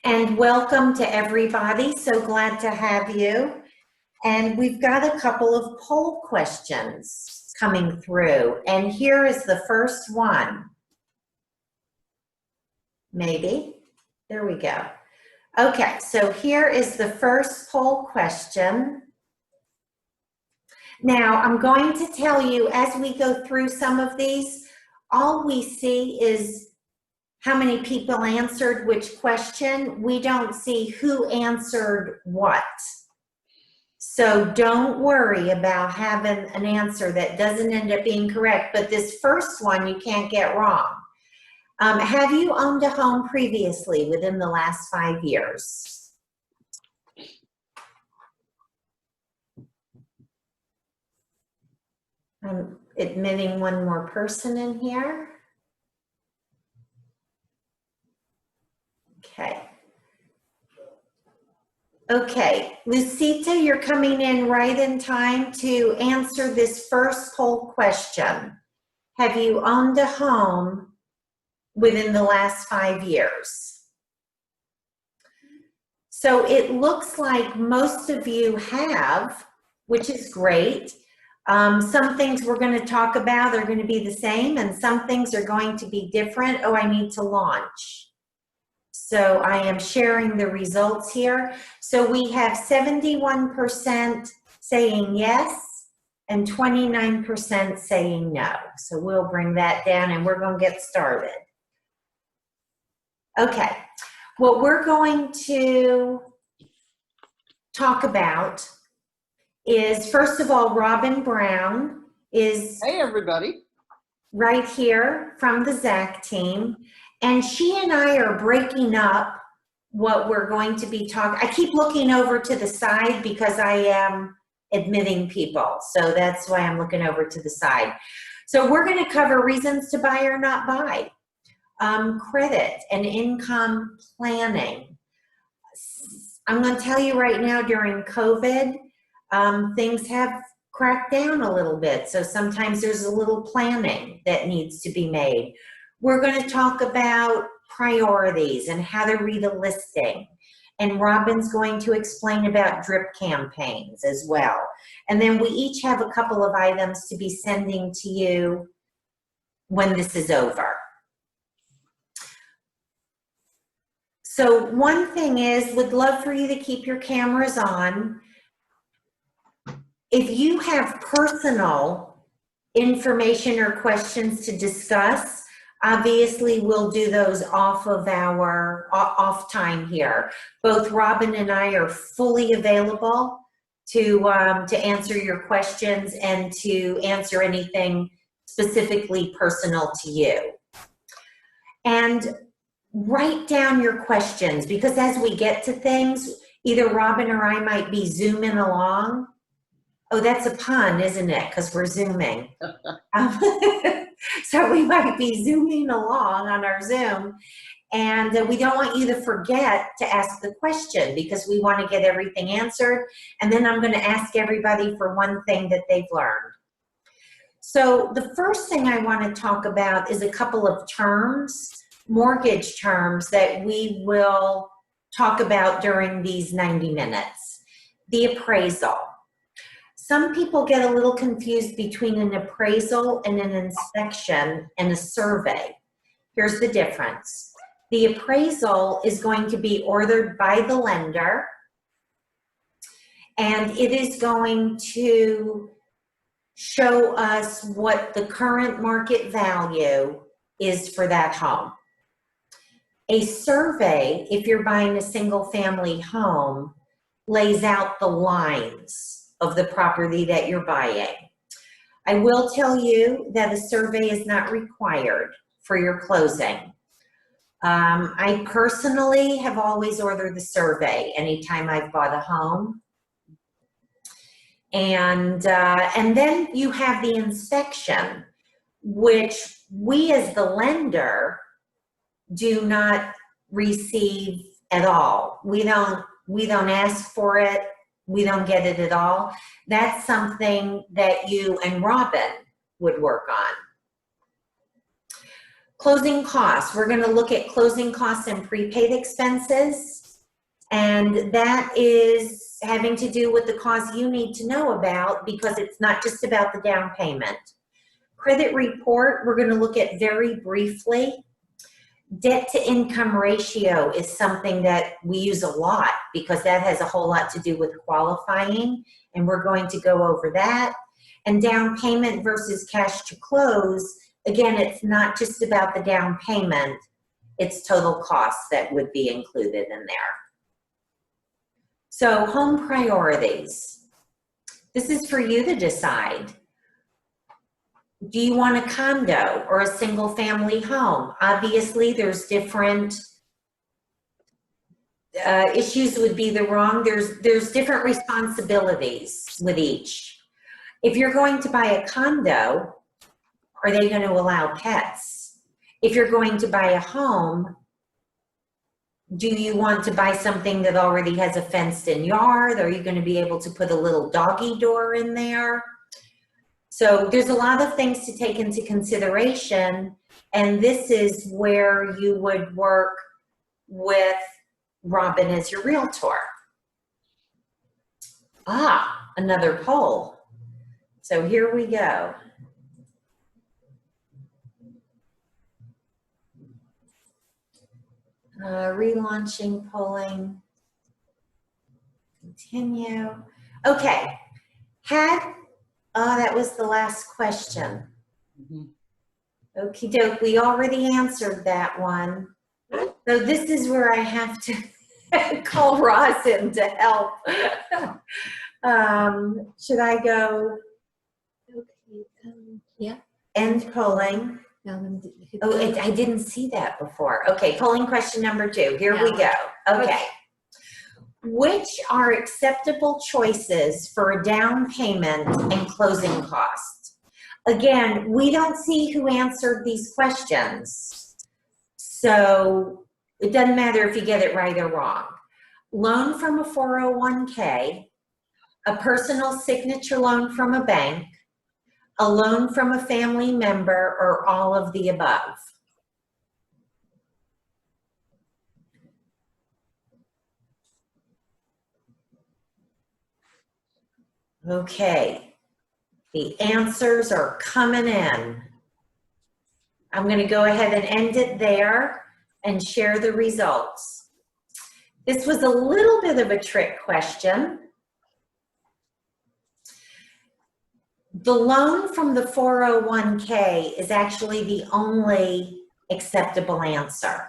And welcome to everybody. So glad to have you. And we've got a couple of poll questions coming through. And here is the first one. Maybe. There we go. Okay, so here is the first poll question. Now, I'm going to tell you as we go through some of these, all we see is how many people answered which question. We don't see who answered what. So don't worry about having an answer that doesn't end up being correct, but this first one you can't get wrong. Have you owned a home previously within the last 5 years? I'm admitting one more person in here. Okay. Okay, Lucita, you're coming in right in time to answer this first poll question. Have you owned a home within the last 5 years? So it looks like most of you have, which is great. Some things we're going to talk about are going to be the same, and some things are going to be different. Oh, I need to launch. So I am sharing the results here. So we have 71% saying yes and 29% saying no. So we'll bring that down and we're going to get started. Okay, what we're going to talk about is, first of all, Robin Brown is hey everybody, right here from the Zac Team. And she and I are breaking up what we're going to be talking. I keep looking over to the side because I am admitting people. So that's why I'm looking over to the side. So we're going to cover reasons to buy or not buy, credit and income planning. I'm going to tell you right now, during COVID, things have cracked down a little bit. So sometimes there's a little planning that needs to be made. We're going to talk about priorities and how to read a listing. And Robin's going to explain about drip campaigns as well. And then we each have a couple of items to be sending to you when this is over. So one thing is, would love for you to keep your cameras on. If you have personal information or questions to discuss, obviously, we'll do those off of our off time here. Both Robin and I are fully available to answer your questions and to answer anything specifically personal to you. And write down your questions, because as we get to things, either Robin or I might be zooming along. Oh, that's a pun, isn't it? Because we're zooming. So we might be zooming along on our Zoom, and we don't want you to forget to ask the question, because we want to get everything answered. And then I'm going to ask everybody for one thing that they've learned. So the first thing I want to talk about is a couple of terms, mortgage terms, that we will talk about during these 90 minutes. The appraisal. Some people get a little confused between an appraisal and an inspection and a survey. Here's the difference. The appraisal is going to be ordered by the lender, and it is going to show us what the current market value is for that home. A survey, if you're buying a single-family home, lays out the lines of the property that you're buying. I will tell you that a survey is not required for your closing. I personally have always ordered the survey anytime I've bought a home. And then you have the inspection, which we as the lender do not receive at all. We don't ask for it. We don't get it at all. That's something that you and Robin would work on. Closing costs. We're going to look at closing costs and prepaid expenses. And that is having to do with the costs you need to know about, because it's not just about the down payment. Credit report, we're going to look at very briefly. Debt to income ratio is something that we use a lot because that has a whole lot to do with qualifying, and we're going to go over that. And down payment versus cash to close, again, it's not just about the down payment, it's total costs that would be included in there. So home priorities. This is for you to decide. Do you want a condo or a single family home? Obviously, there's different issues would be the wrong. There's different responsibilities with each. If you're going to buy a condo, are they going to allow pets? If you're going to buy a home, do you want to buy something that already has a fenced-in yard? Are you going to be able to put a little doggy door in there? So there's a lot of things to take into consideration, and this is where you would work with Robin as your realtor. Ah, another poll. So here we go. Relaunching polling. Continue. Okay. That was the last question. Okie doke, we already answered that one. So this is where I have to call Ross in to help. Should I go? Okay, yeah. End polling. I didn't see that before. Okay, polling question number 2. Here we go. Okay. Which are acceptable choices for a down payment and closing costs? Again, we don't see who answered these questions, so it doesn't matter if you get it right or wrong. Loan from a 401k, a personal signature loan from a bank, a loan from a family member, or all of the above. Okay, the answers are coming in. I'm going to go ahead and end it there and share the results. This was a little bit of a trick question. The loan from the 401k is actually the only acceptable answer.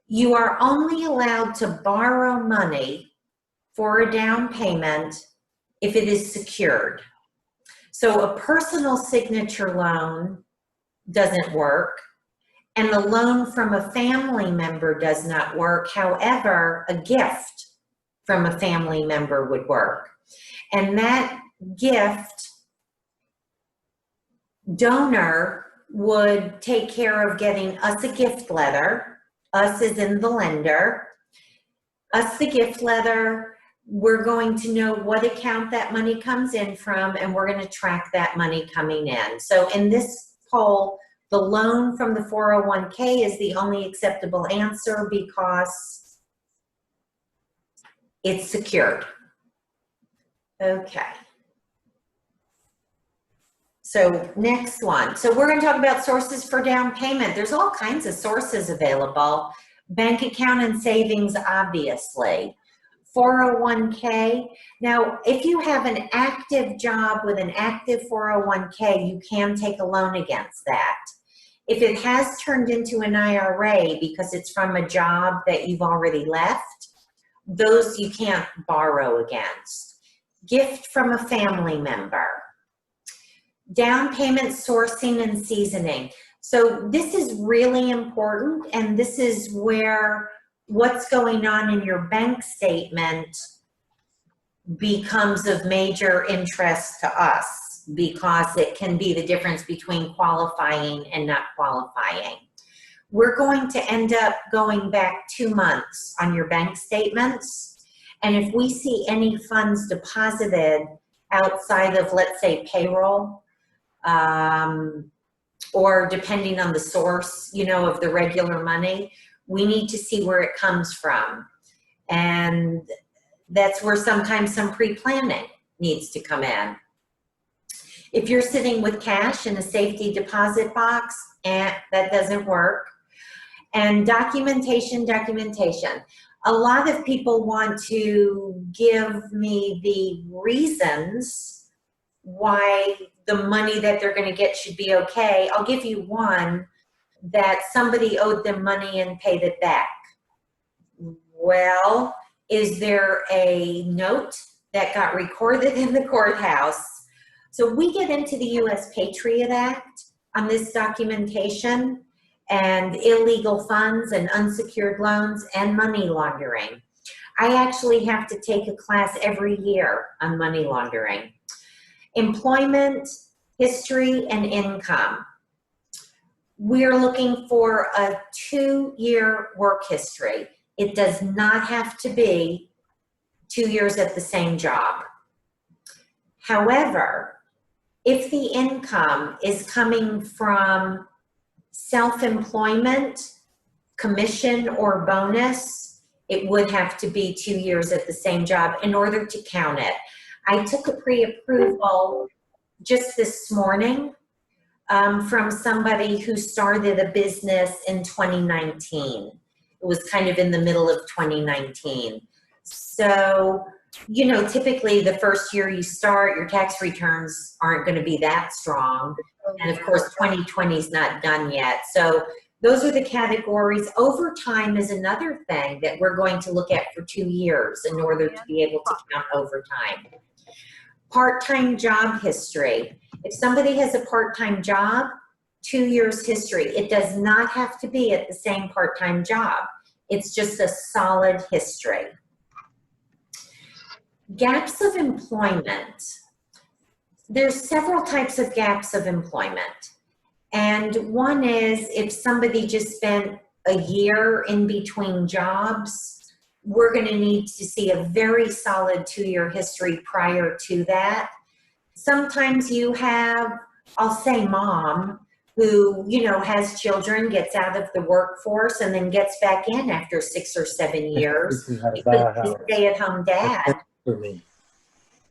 You are only allowed to borrow money for a down payment if it is secured. So a personal signature loan doesn't work, and the loan from a family member does not work. However, a gift from a family member would work. And that gift donor would take care of getting us a gift letter, us as in the lender, us the gift letter. We're going to know what account that money comes in from, and we're going to track that money coming in. So in this poll, the loan from the 401k is the only acceptable answer because it's secured. Okay. So next one. So we're going to talk about sources for down payment. There's all kinds of sources available. Bank account and savings, obviously. 401k. Now, if you have an active job with an active 401k, you can take a loan against that. If it has turned into an IRA because it's from a job that you've already left, those you can't borrow against. Gift from a family member. Down payment sourcing and seasoning. So this is really important, and this is where what's going on in your bank statement becomes of major interest to us, because it can be the difference between qualifying and not qualifying. We're going to end up going back 2 months on your bank statements, and if we see any funds deposited outside of, let's say, payroll, or depending on the source, you know, of the regular money, we need to see where it comes from. And that's where sometimes some pre-planning needs to come in. If you're sitting with cash in a safety deposit box, that doesn't work. And documentation. A lot of people want to give me the reasons why the money that they're going to get should be okay. I'll give you one, that somebody owed them money and paid it back. Well, is there a note that got recorded in the courthouse? So we get into the U.S. Patriot Act on this documentation, and illegal funds and unsecured loans and money laundering. I actually have to take a class every year on money laundering. Employment, history, and income. We're looking for a 2-year work history. It does not have to be 2 years at the same job. However, if the income is coming from self-employment, commission, or bonus, it would have to be 2 years at the same job in order to count it. I took a pre-approval just this morning from somebody who started a business in 2019. It was kind of in the middle of 2019. So, you know, typically the first year you start, your tax returns aren't going to be that strong. And of course, 2020 is not done yet. So those are the categories. Overtime is another thing that we're going to look at for 2 years in order to be able to count overtime. Part-time job history. If somebody has a part-time job, 2 years history. It does not have to be at the same part-time job. It's just a solid history. Gaps of employment. There's several types of gaps of employment. And one is if somebody just spent a year in between jobs, we're going to need to see a very solid 2-year history prior to that. Sometimes you have, I'll say mom, who, you know, has children, gets out of the workforce, and then gets back in after 6 or 7 years because he's a stay-at-home dad.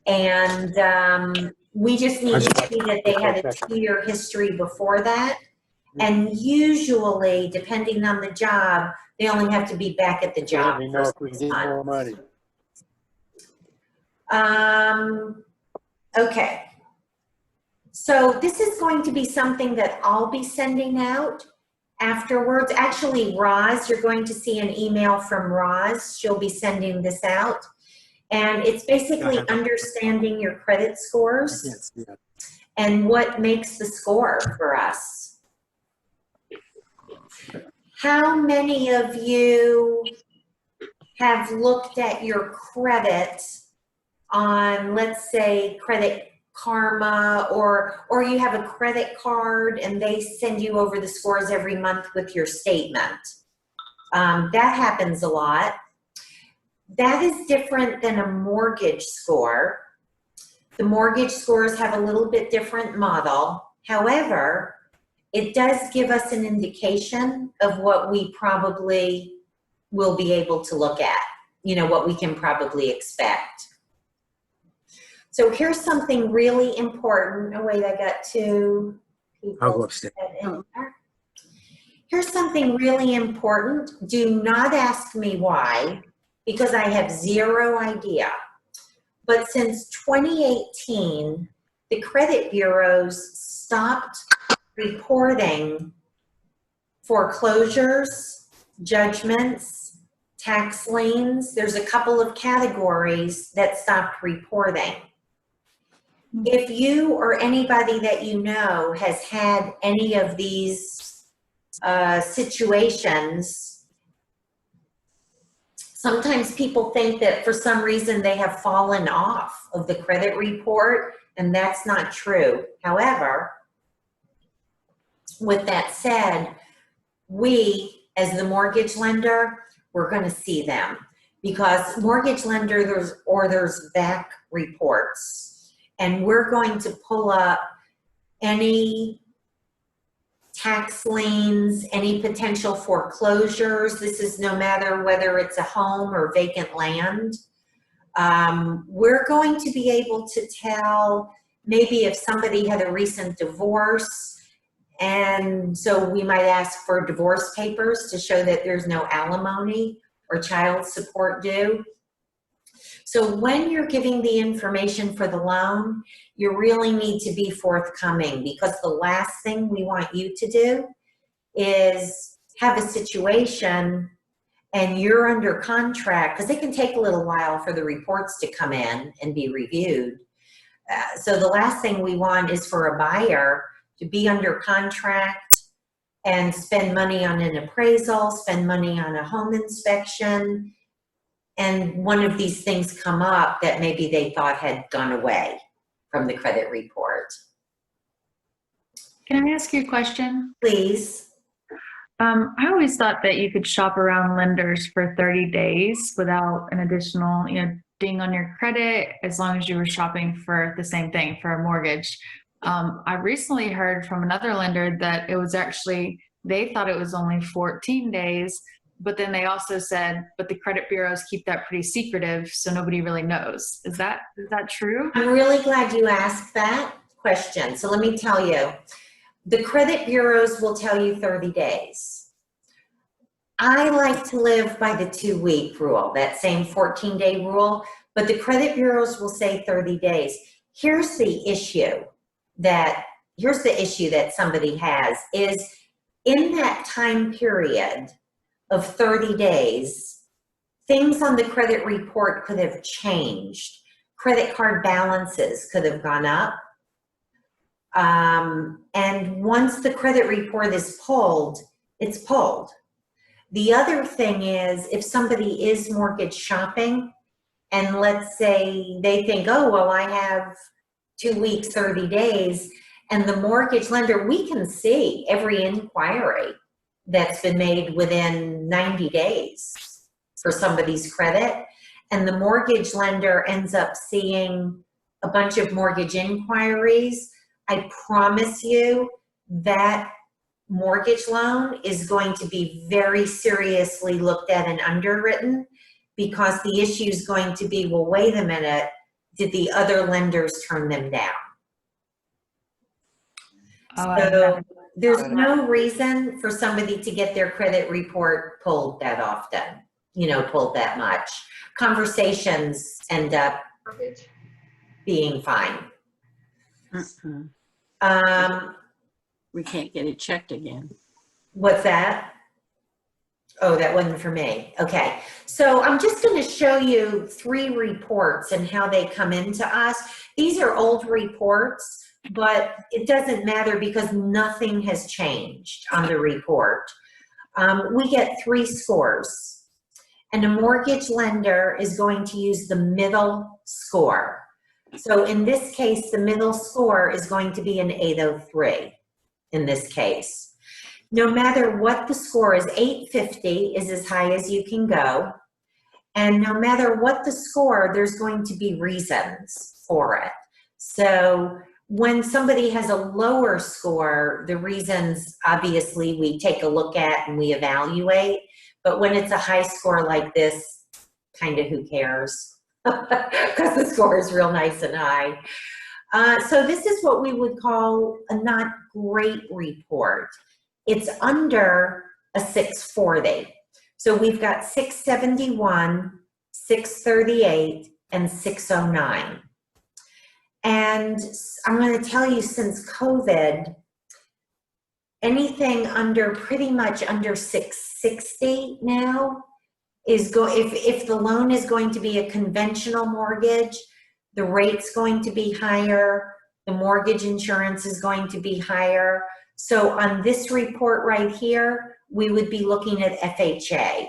And we just need to see that they had a 2-year history before that. And usually, depending on the job, they only have to be back at the job. Let me know if we can get more money. Okay. So this is going to be something that I'll be sending out afterwards. Actually, Roz, you're going to see an email from Roz. She'll be sending this out. And it's basically understanding your credit scores and what makes the score for us. How many of you have looked at your credit on, let's say, Credit Karma, or you have a credit card and they send you over the scores every month with your statement? That happens a lot. That is different than a mortgage score. The mortgage scores have a little bit different model. However, it does give us an indication of what we probably will be able to look at, you know, what we can probably expect. So here's something really important. Oh, wait, I got 2 people. I'll go upstairs. Here's something really important. Do not ask me why, because I have zero idea. But since 2018, the credit bureaus stopped reporting foreclosures, judgments, tax liens. There's a couple of categories that stopped reporting. If you or anybody that you know has had any of these situations, sometimes people think that for some reason they have fallen off of the credit report, and that's not true. However, with that said, we, as the mortgage lender, we're going to see them, because mortgage lenders or there's VAC reports, and we're going to pull up any tax liens, any potential foreclosures. This is no matter whether it's a home or vacant land. We're going to be able to tell maybe if somebody had a recent divorce, and so we might ask for divorce papers to show that there's no alimony or child support due. So when you're giving the information for the loan, you really need to be forthcoming, because the last thing we want you to do is have a situation and you're under contract, because it can take a little while for the reports to come in and be reviewed. So the last thing we want is for a buyer to be under contract and spend money on an appraisal, spend money on a home inspection, and one of these things come up that maybe they thought had gone away from the credit report. Can I ask you a question? Please. I always thought that you could shop around lenders for 30 days without an additional, ding on your credit, as long as you were shopping for the same thing, for a mortgage. I recently heard from another lender that it was actually, they thought it was only 14 days, but then they also said, but the credit bureaus keep that pretty secretive, so nobody really knows. Is that true? I'm really glad you asked that question. So let me tell you, the credit bureaus will tell you 30 days. I like to live by the 2-week rule, that same 14-day rule, but the credit bureaus will say 30 days. Here's the issue that somebody has is, in that time period of 30 days, things on the credit report could have changed. Credit card balances could have gone up. And once the credit report is pulled, it's pulled. The other thing is, if somebody is mortgage shopping, and let's say they think, oh, well, I have 2 weeks, 30 days, and the mortgage lender, we can see every inquiry that's been made within 90 days for somebody's credit, and the mortgage lender ends up seeing a bunch of mortgage inquiries. I promise you that mortgage loan is going to be very seriously looked at and underwritten, because the issue is going to be, well, wait a minute, did the other lenders turn them down? So there's no reason for somebody to get their credit report pulled that often, pulled that much. Conversations end up being fine. We can't get it checked again. What's that? Oh, that wasn't for me. Okay. So I'm just going to show you 3 reports and how they come into us. These are old reports, but it doesn't matter because nothing has changed on the report. We get 3 scores, and a mortgage lender is going to use the middle score. So in this case, the middle score is going to be an 803 in this case. No matter what the score is, 850 is as high as you can go. And no matter what the score, there's going to be reasons for it. So when somebody has a lower score, the reasons, obviously, we take a look at and we evaluate. But when it's a high score like this, kind of who cares? Because the score is real nice and high. So this is what we would call a not great report. It's under a 640. So we've got 671, 638, and 609. And I'm going to tell you, since COVID, anything pretty much under 660 now is if the loan is going to be a conventional mortgage, the rate's going to be higher, the mortgage insurance is going to be higher. So on this report right here, we would be looking at FHA.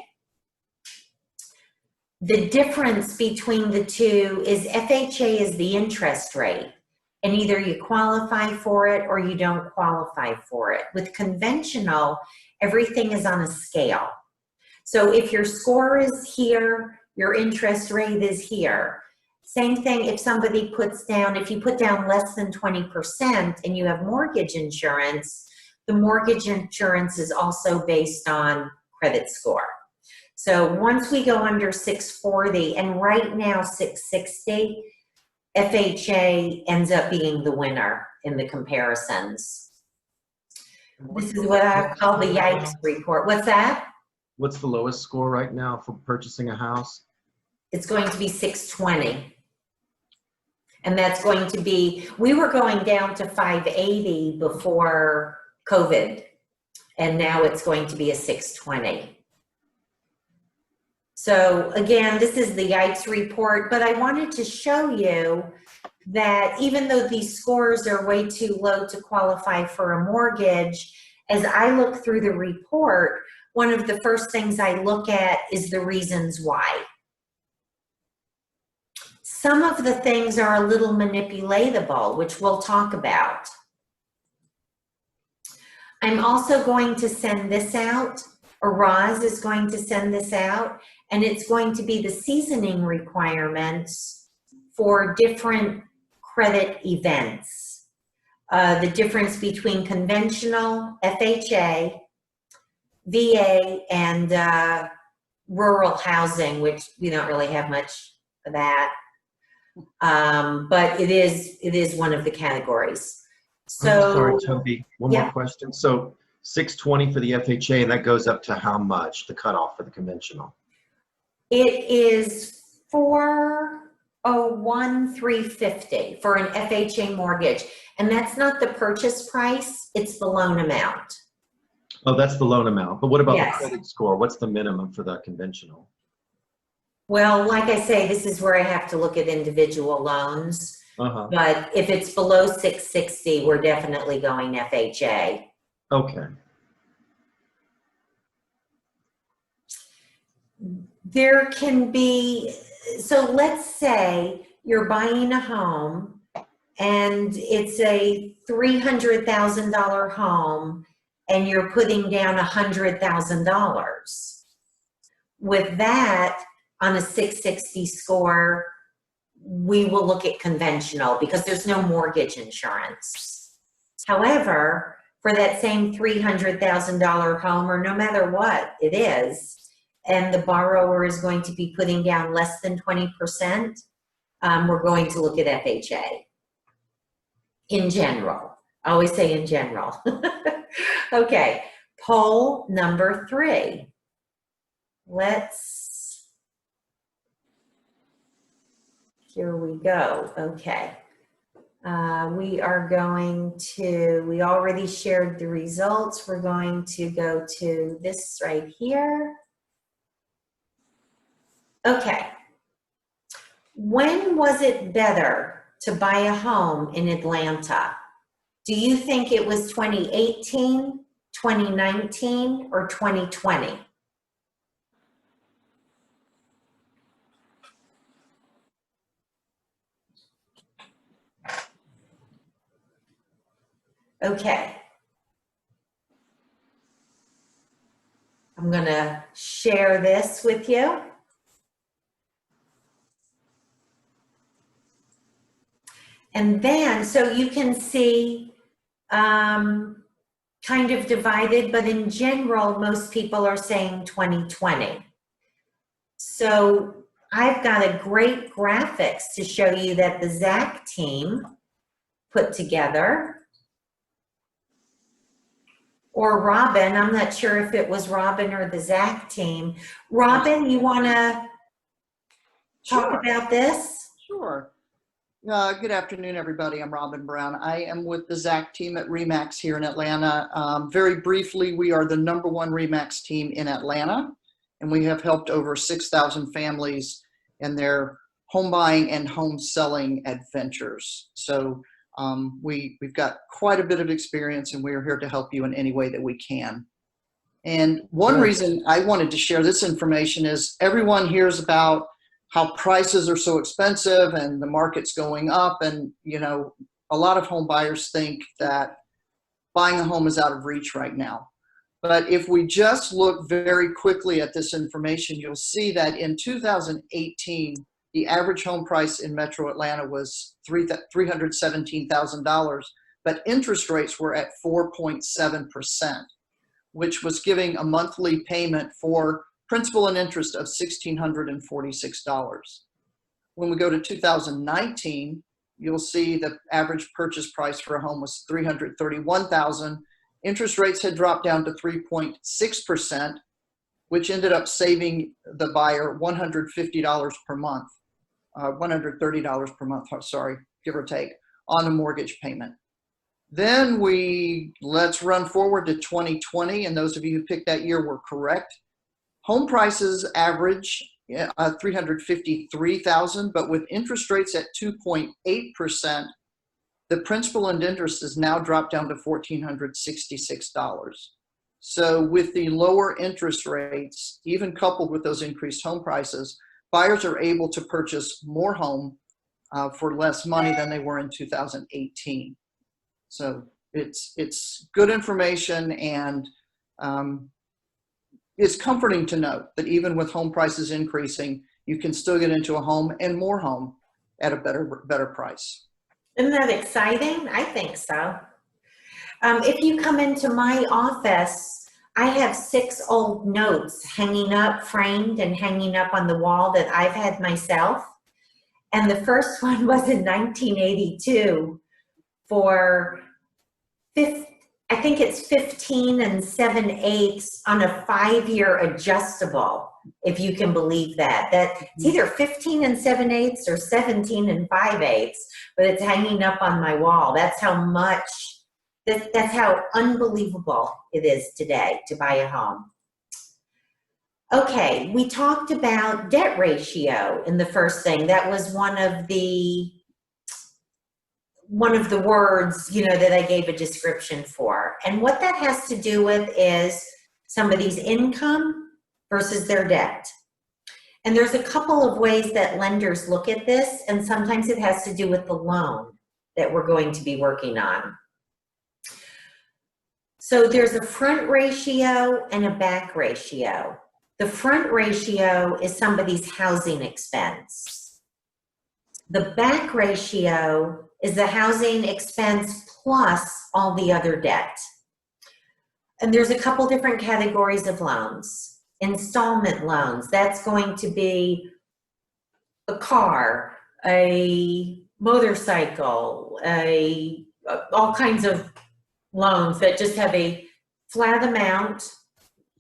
The difference between the two is FHA is the interest rate, and either you qualify for it or you don't qualify for it. With conventional, everything is on a scale. So if your score is here, your interest rate is here. Same thing if somebody puts down, if you put down less than 20% and you have mortgage insurance, the mortgage insurance is also based on credit score. So once we go under 640, and right now 660, FHA ends up being the winner in the comparisons. This is what I call the Yikes Report. What's that? What's the lowest score right now for purchasing a house? It's going to be 620. And that's going to be, we were going down to 580 before COVID, and now it's going to be a 620. So again, this is the Yikes Report, but I wanted to show you that even though these scores are way too low to qualify for a mortgage, as I look through the report, one of the first things I look at is the reasons why. Some of the things are a little manipulatable, which we'll talk about. I'm also going to send this out, or Roz is going to send this out, and it's going to be the seasoning requirements for different credit events. The difference between conventional, FHA, VA, and rural housing, which we don't really have much of that. But it is one of the categories. So, I'm sorry, Toby, one yeah. more question. So 620 for the FHA, and that goes up to how much, the cutoff for the conventional? It is 401,350 for an FHA mortgage, and that's not the purchase price, it's the loan amount. Oh, that's the loan amount. But what about Yes. the credit score? What's the minimum for the conventional? Well, like I say, this is where I have to look at individual loans, but if it's below 660, we're definitely going FHA. Okay. There can be, so let's say you're buying a home and it's a $300,000 home and you're putting down $100,000. With that, on a 660 score, we will look at conventional because there's no mortgage insurance. However, for that same $300,000 home, or no matter what it is, and the borrower is going to be putting down less than 20%, we're going to look at FHA. In general. I always say in general. Okay, poll number 3. Here we go. Okay. We are going to, we already shared the results. We're going to go to this right here. Okay. When was it better to buy a home in Atlanta? Do you think it was 2018, 2019, or 2020? Okay. I'm going to share this with you. And then, so you can see kind of divided, but in general, most people are saying 2020. So I've got a great graphics to show you that the Zac team put together. Or Robin, I'm not sure if it was Robin or the Zac team. Robin, you want to talk about this? Sure. Good afternoon, everybody. I'm Robin Brown. I am with the Zac team at RE/MAX here in Atlanta. Very briefly, we are the #1 RE/MAX team in Atlanta, and we have helped over 6,000 families in their home buying and home selling adventures. So we've got quite a bit of experience, and we are here to help you in any way that we can. And one reason I wanted to share this information is everyone hears about how prices are so expensive and the market's going up, and you know, a lot of home buyers think that buying a home is out of reach right now. But if we just look very quickly at this information, you'll see that in 2018, the average home price in Metro Atlanta was $317,000. but interest rates were at 4.7%, which was giving a monthly payment for principal and interest of $1,646. When we go to 2019, you'll see the average purchase price for a home was $331,000. Interest rates had dropped down to 3.6%, which ended up saving the buyer $150 per month, $130 per month, sorry, give or take, on a mortgage payment. Then let's run forward to 2020, and those of you who picked that year were correct. Home prices average $353,000, but with interest rates at 2.8%, the principal and interest has now dropped down to $1,466. So with the lower interest rates, even coupled with those increased home prices, buyers are able to purchase more home for less money than they were in 2018. So it's good information, and it's comforting to note that even with home prices increasing, you can still get into a home and more home at a better price. Isn't that exciting? I think so. If you come into my office, I have 6 old notes hanging up, framed and hanging up on the wall that I've had myself. And the first one was in 1982 for, I think it's 15 7/8 on a 5-year adjustable, if you can believe that. It's either 15 7/8 or 17 5/8, but it's hanging up on my wall. That's how much, that's how unbelievable it is today to buy a home. Okay, we talked about debt ratio in the first thing. That was one of the words, you know, that I gave a description for. And what that has to do with is somebody's income versus their debt. And there's a couple of ways that lenders look at this, and sometimes it has to do with the loan that we're going to be working on. So there's a front ratio and a back ratio. The front ratio is somebody's housing expense. The back ratio is the housing expense plus all the other debt. And there's a couple different categories of loans. Installment loans, that's going to be a car, a motorcycle, all kinds of loans that just have a flat amount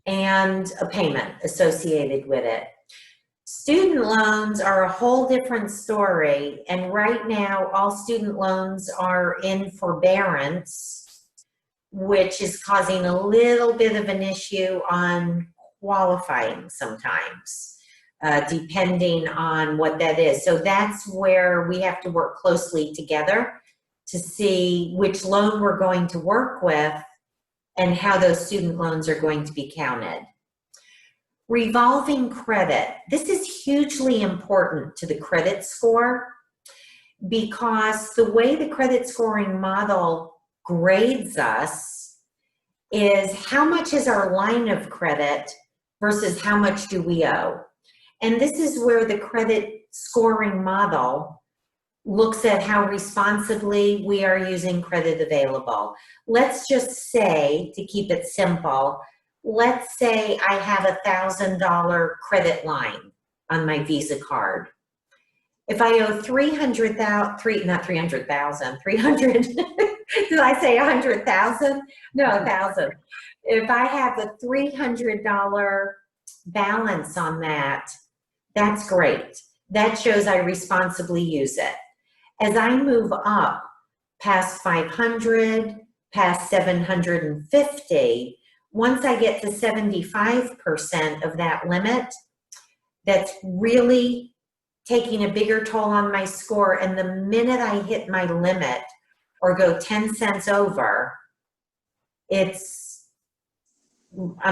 and a payment associated with it. Student loans are a whole different story, and right now all student loans are in forbearance, which is causing a little bit of an issue on qualifying sometimes, depending on what that is. So that's where we have to work closely together to see which loan we're going to work with and how those student loans are going to be counted. Revolving credit. This is hugely important to the credit score, because the way the credit scoring model grades us is how much is our line of credit versus how much do we owe. And this is where the credit scoring model looks at how responsibly we are using credit available. Let's just say, to keep it simple, let's say I have a $1,000 credit line on my Visa card. If I owe 300, did I say 100,000? No, 1,000. If I have a $300 balance on that, that's great. That shows I responsibly use it. As I move up past 500, past 750, once I get to 75% of that limit, that's really taking a bigger toll on my score. And the minute I hit my limit or go 10 cents over, I'm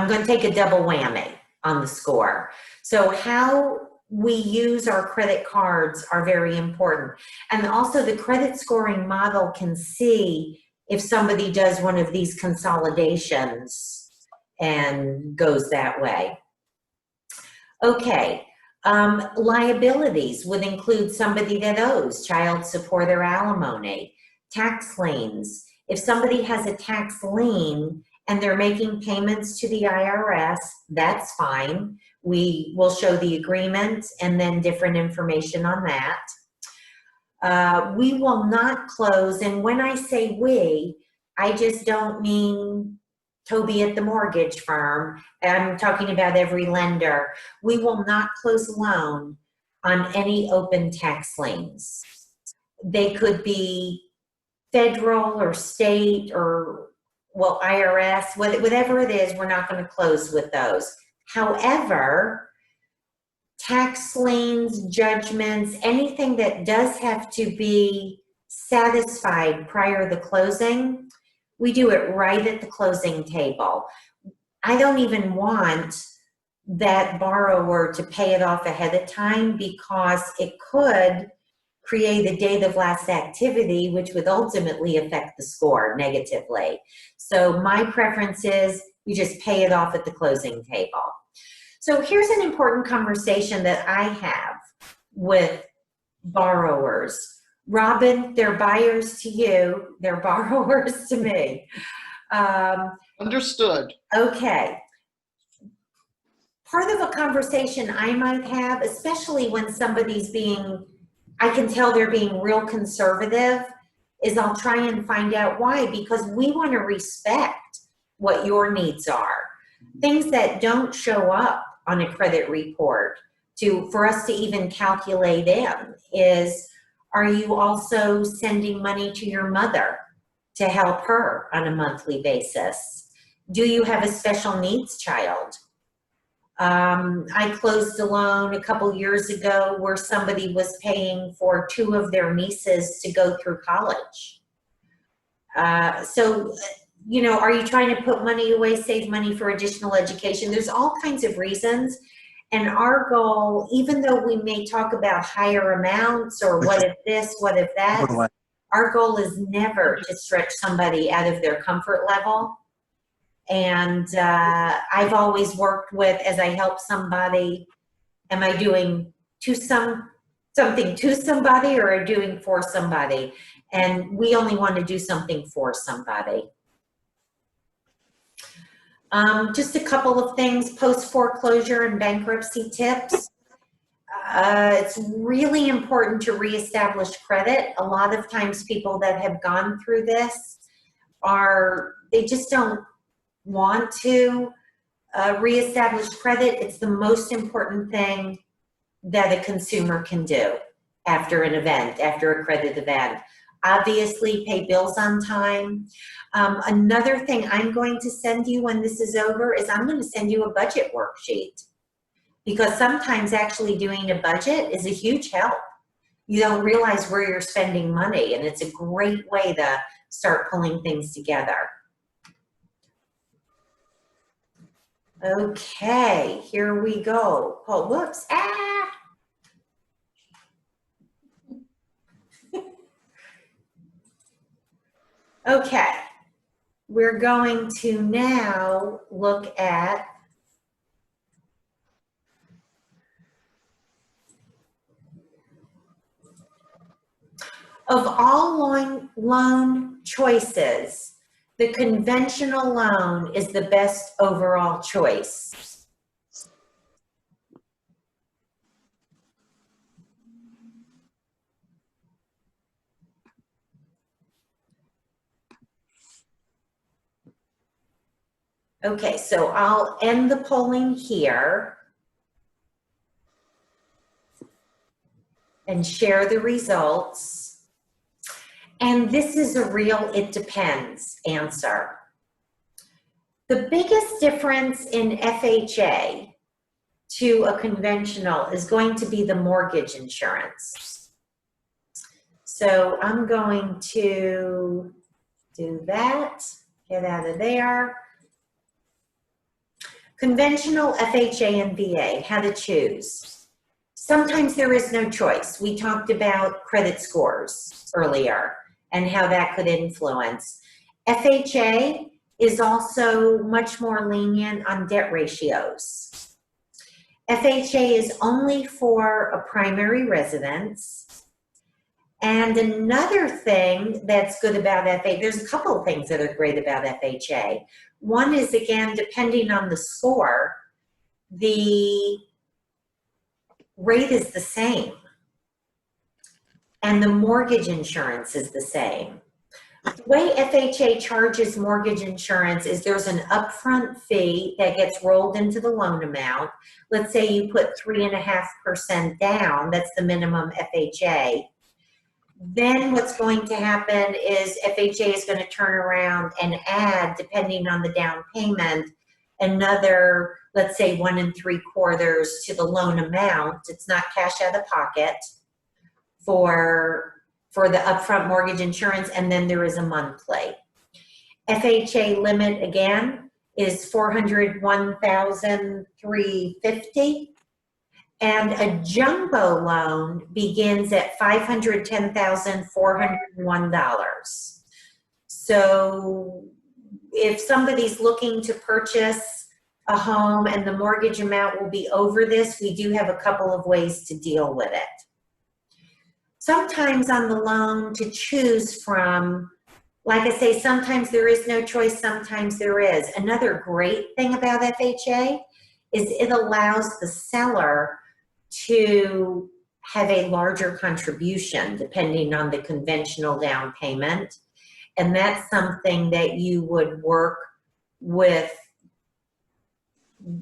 going to take a double whammy on the score. So how we use our credit cards are very important. And also the credit scoring model can see if somebody does one of these consolidations and goes that way. Okay, liabilities would include somebody that owes child support or alimony, tax liens, If somebody has a tax lien and they're making payments to the IRS, that's fine. We will show the agreement and then different information on that. We will not close, and when I say we, I just don't mean Toby at the mortgage firm. I'm talking about every lender. We will not close a loan on any open tax liens. They could be federal or state or, well, IRS, whatever it is, we're not going to close with those. However, tax liens, judgments, anything that does have to be satisfied prior to the closing, we do it right at the closing table. I don't even want that borrower to pay it off ahead of time because it could create a date of last activity, which would ultimately affect the score negatively. So my preference is you just pay it off at the closing table. So here's an important conversation that I have with borrowers. Robin, they're buyers to you, they're borrowers to me. Understood. Okay. Part of a conversation I might have, especially when somebody's I can tell they're being real conservative, is I'll try and find out why, because we want to respect what your needs are. Things that don't show up on a credit report for us to even calculate in is, are you also sending money to your mother to help her on a monthly basis? Do you have a special needs child? I closed a loan a couple years ago where somebody was paying for 2 of their nieces to go through college. So, you know, are you trying to put money away, save money for additional education? There's all kinds of reasons. And our goal, even though we may talk about higher amounts or what if this, what if that, our goal is never to stretch somebody out of their comfort level. And I've always worked with, as I help somebody, am I doing something to somebody or doing for somebody? And we only want to do something for somebody. Just a couple of things, post-foreclosure and bankruptcy tips. It's really important to reestablish credit. A lot of times people that have gone through this they just don't want to reestablish credit. It's the most important thing that a consumer can do after an event, after a credit event. Obviously, pay bills on time. Another thing I'm going to send you when this is over is I'm going to send you a budget worksheet, because sometimes actually doing a budget is a huge help. You don't realize where you're spending money, and it's a great way to start pulling things together. Okay, here we go. Oh, whoops. Okay, we're going to now look at of all loan choices, the conventional loan is the best overall choice. Okay, so I'll end the polling here and share the results. And this is a real it depends answer. The biggest difference in FHA to a conventional is going to be the mortgage insurance. So I'm going to do that, get out of there. Conventional, FHA, and VA, how to choose. Sometimes there is no choice. We talked about credit scores earlier and how that could influence. FHA is also much more lenient on debt ratios. FHA is only for a primary residence, And another thing that's good about FHA, there's a couple of things that are great about FHA. One is, again, depending on the score, the rate is the same. And the mortgage insurance is the same. The way FHA charges mortgage insurance is there's an upfront fee that gets rolled into the loan amount. Let's say you put 3.5% down, that's the minimum FHA. Then what's going to happen is FHA is going to turn around and add, depending on the down payment, another, let's say 1 3/4 to the loan amount. It's not cash out of pocket for the upfront mortgage insurance, and then there is a monthly. FHA limit, again, is $401,350. And a jumbo loan begins at $510,401. So if somebody's looking to purchase a home and the mortgage amount will be over this, we do have a couple of ways to deal with it. Sometimes on the loan to choose from, like I say, sometimes there is no choice, sometimes there is. Another great thing about FHA is it allows the seller to have a larger contribution depending on the conventional down payment. And that's something that you would work with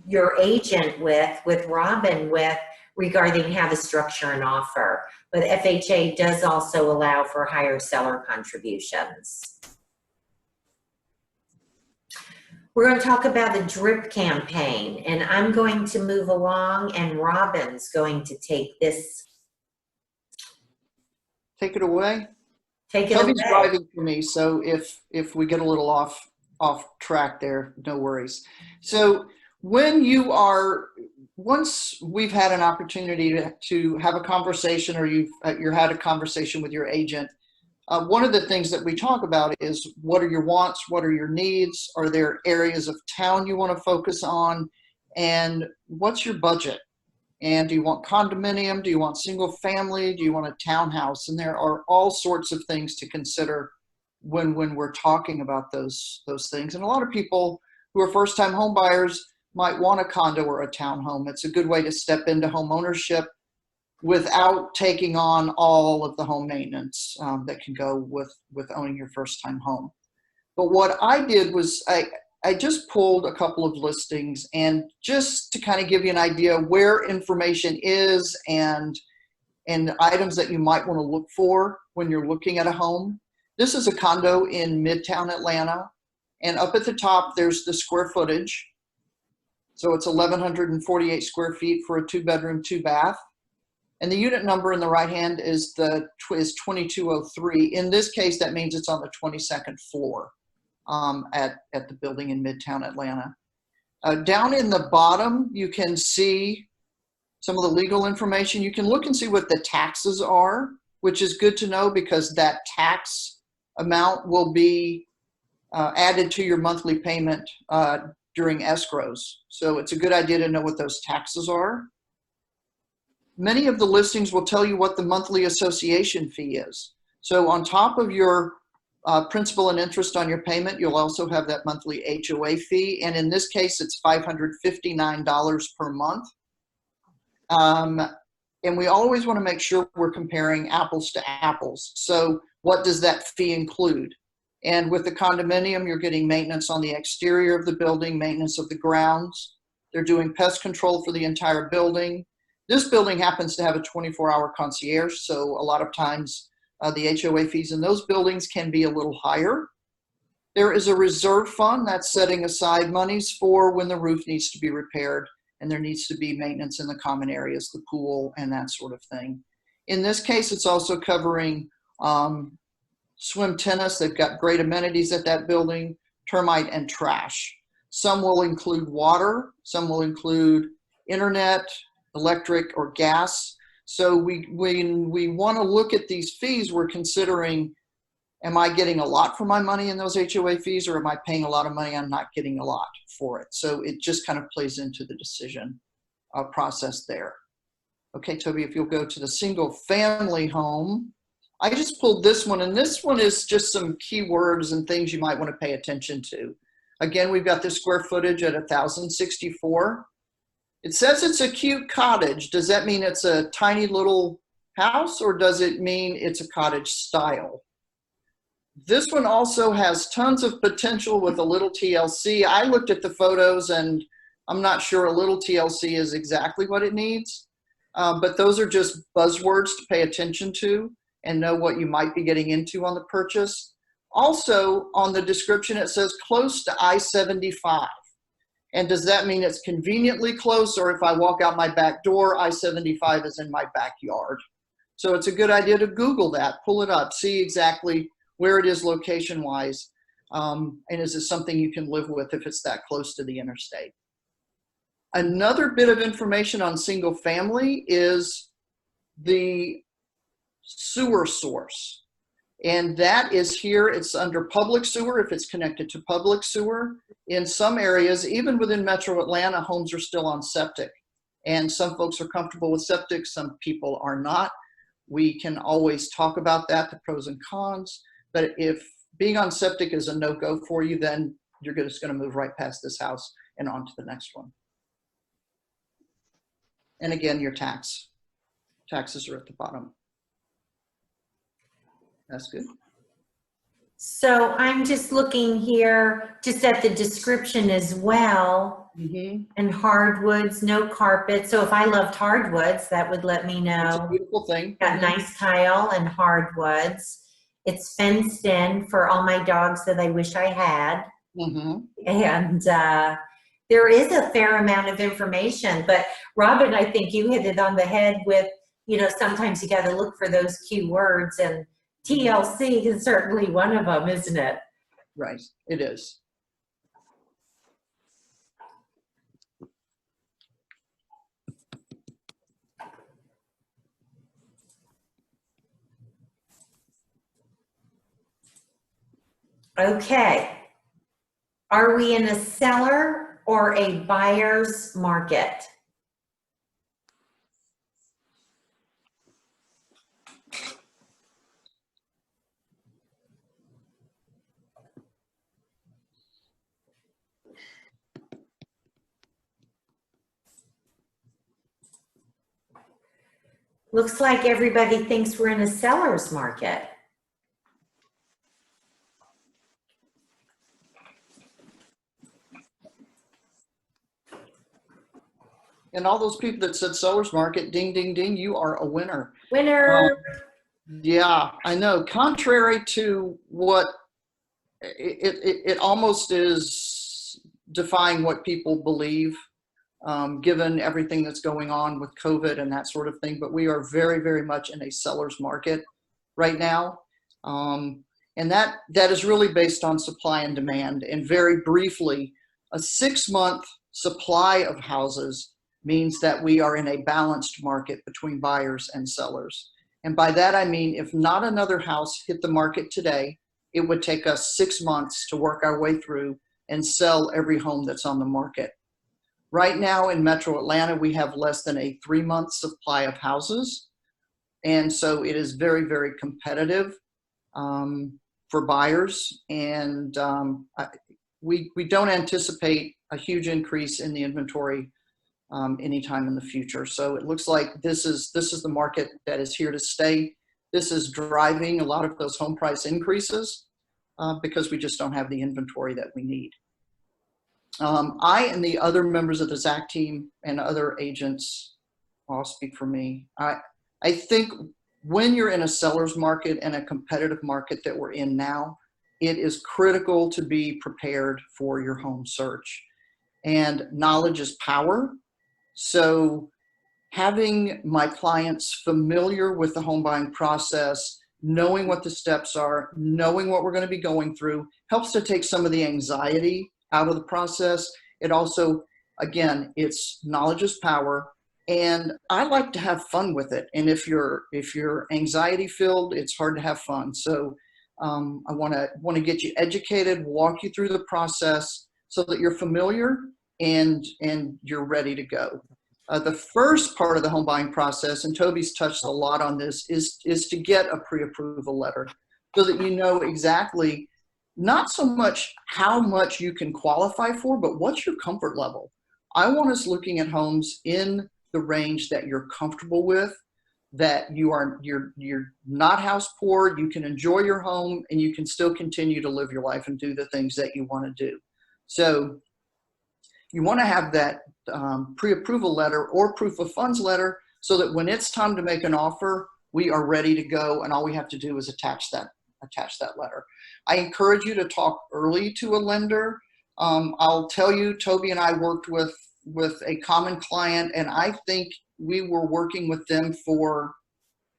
your agent with Robin with, regarding how to structure an offer. But FHA does also allow for higher seller contributions. We're going to talk about the DRIP campaign, and I'm going to move along, and Robin's going to take this. Take it away. Take it Toby's away. driving for me, so if we get a little off track there, no worries. So when you are, once we've had an opportunity to have a conversation, or you've had a conversation with your agent, one of the things that we talk about is, what are your wants? What are your needs? Are there areas of town you want to focus on? And what's your budget? And do you want condominium? Do you want single family? Do you want a townhouse? And there are all sorts of things to consider when we're talking about those things. And a lot of people who are first-time home buyers might want a condo or a townhome. It's a good way to step into home ownership without taking on all of the home maintenance that can go with owning your first-time home. But what I did was I just pulled a couple of listings, and just to kind of give you an idea where information is and items that you might want to look for when you're looking at a home. This is a condo in Midtown Atlanta, and up at the top there's the square footage. So it's 1,148 square feet for a 2-bedroom, 2-bath. And the unit number in the right hand is 2203. In this case, that means it's on the 22nd floor at the building in Midtown Atlanta. Down in the bottom, you can see some of the legal information. You can look and see what the taxes are, which is good to know, because that tax amount will be added to your monthly payment during escrows. So it's a good idea to know what those taxes are. Many of the listings will tell you what the monthly association fee is. So on top of your principal and interest on your payment, you'll also have that monthly HOA fee. And in this case, it's $559 per month. And we always want to make sure we're comparing apples to apples. So what does that fee include? And with the condominium, you're getting maintenance on the exterior of the building, maintenance of the grounds. They're doing pest control for the entire building. This building happens to have a 24-hour concierge, so a lot of times the HOA fees in those buildings can be a little higher. There is a reserve fund that's setting aside monies for when the roof needs to be repaired, and there needs to be maintenance in the common areas, the pool, and that sort of thing. In this case, it's also covering swim tennis. They've got great amenities at that building, termite and trash. Some will include water, some will include internet, electric, or gas. So when we want to look at these fees, we're considering, am I getting a lot for my money in those HOA fees, or am I paying a lot of money and not getting a lot for it? So it just kind of plays into the decision process there. Okay, Toby, if you'll go to the single family home, I just pulled this one, and this one is just some keywords and things you might want to pay attention to. Again, we've got this square footage at 1,064. It says it's a cute cottage. Does that mean it's a tiny little house, or does it mean it's a cottage style? This one also has tons of potential with a little TLC. I looked at the photos and I'm not sure a little TLC is exactly what it needs, but those are just buzzwords to pay attention to and know what you might be getting into on the purchase. Also on the description, it says close to I-75. And does that mean it's conveniently close, or if I walk out my back door, I-75 is in my backyard? So it's a good idea to Google that, pull it up, see exactly where it is location-wise, and is it something you can live with if it's that close to the interstate. Another bit of information on single family is the sewer source. And that is here, it's under public sewer if it's connected to public sewer. In some areas, even within Metro Atlanta, homes are still on septic. And some folks are comfortable with septic, some people are not. We can always talk about that, the pros and cons. But if being on septic is a no-go for you, then you're just going to move right past this house and on to the next one. And again, your taxes are at the bottom. That's good. So I'm just looking here, just at the description as well, and hardwoods, no carpet. So if I loved hardwoods, that would let me know. It's a beautiful thing. Got nice tile and hardwoods. It's fenced in for all my dogs that I wish I had. And there is a fair amount of information, but Robin, I think you hit it on the head with, you know, sometimes you got to look for those keywords, and TLC is certainly one of them, isn't it? Right, it is. Okay. Are we in a seller or a buyer's market? Looks like everybody thinks we're in a seller's market. And all those people that said seller's market, ding, ding, ding, you are a winner. Winner. Yeah, I know. Contrary to what it almost is defying what people believe, given everything that's going on with COVID and that sort of thing. But we are very, very much in a seller's market right now. And that is really based on supply and demand. And very briefly, a 6-month supply of houses means that we are in a balanced market between buyers and sellers. And by that, I mean, if not another house hit the market today, it would take us 6 months to work our way through and sell every home that's on the market. Right now in Metro Atlanta, we have less than a 3-month supply of houses. And so it is very, very competitive for buyers. And we don't anticipate a huge increase in the inventory anytime in the future. So it looks like this is the market that is here to stay. This is driving a lot of those home price increases because we just don't have the inventory that we need. I and the other members of the Zac team and other agents, I'll speak for me. I think when you're in a seller's market and a competitive market that we're in now, it is critical to be prepared for your home search. And knowledge is power. So having my clients familiar with the home buying process, knowing what the steps are, knowing what we're going to be going through, helps to take some of the anxiety out of the process. It also, again, it's knowledge is power. And I like to have fun with it. And if you're anxiety filled, it's hard to have fun. So I want to get you educated, walk you through the process so that you're familiar and you're ready to go. The first part of the home buying process, and Toby's touched a lot on this, is to get a pre-approval letter so that you know exactly not so much how much you can qualify for, but what's your comfort level. I want us looking at homes in the range that you're comfortable with, that you're not house poor, you can enjoy your home, and you can still continue to live your life and do the things that you want to do. So you want to have that pre-approval letter or proof of funds letter so that when it's time to make an offer, we are ready to go, and all we have to do is attach that letter. I encourage you to talk early to a lender. I'll tell you, Toby and I worked with a common client, and I think we were working with them for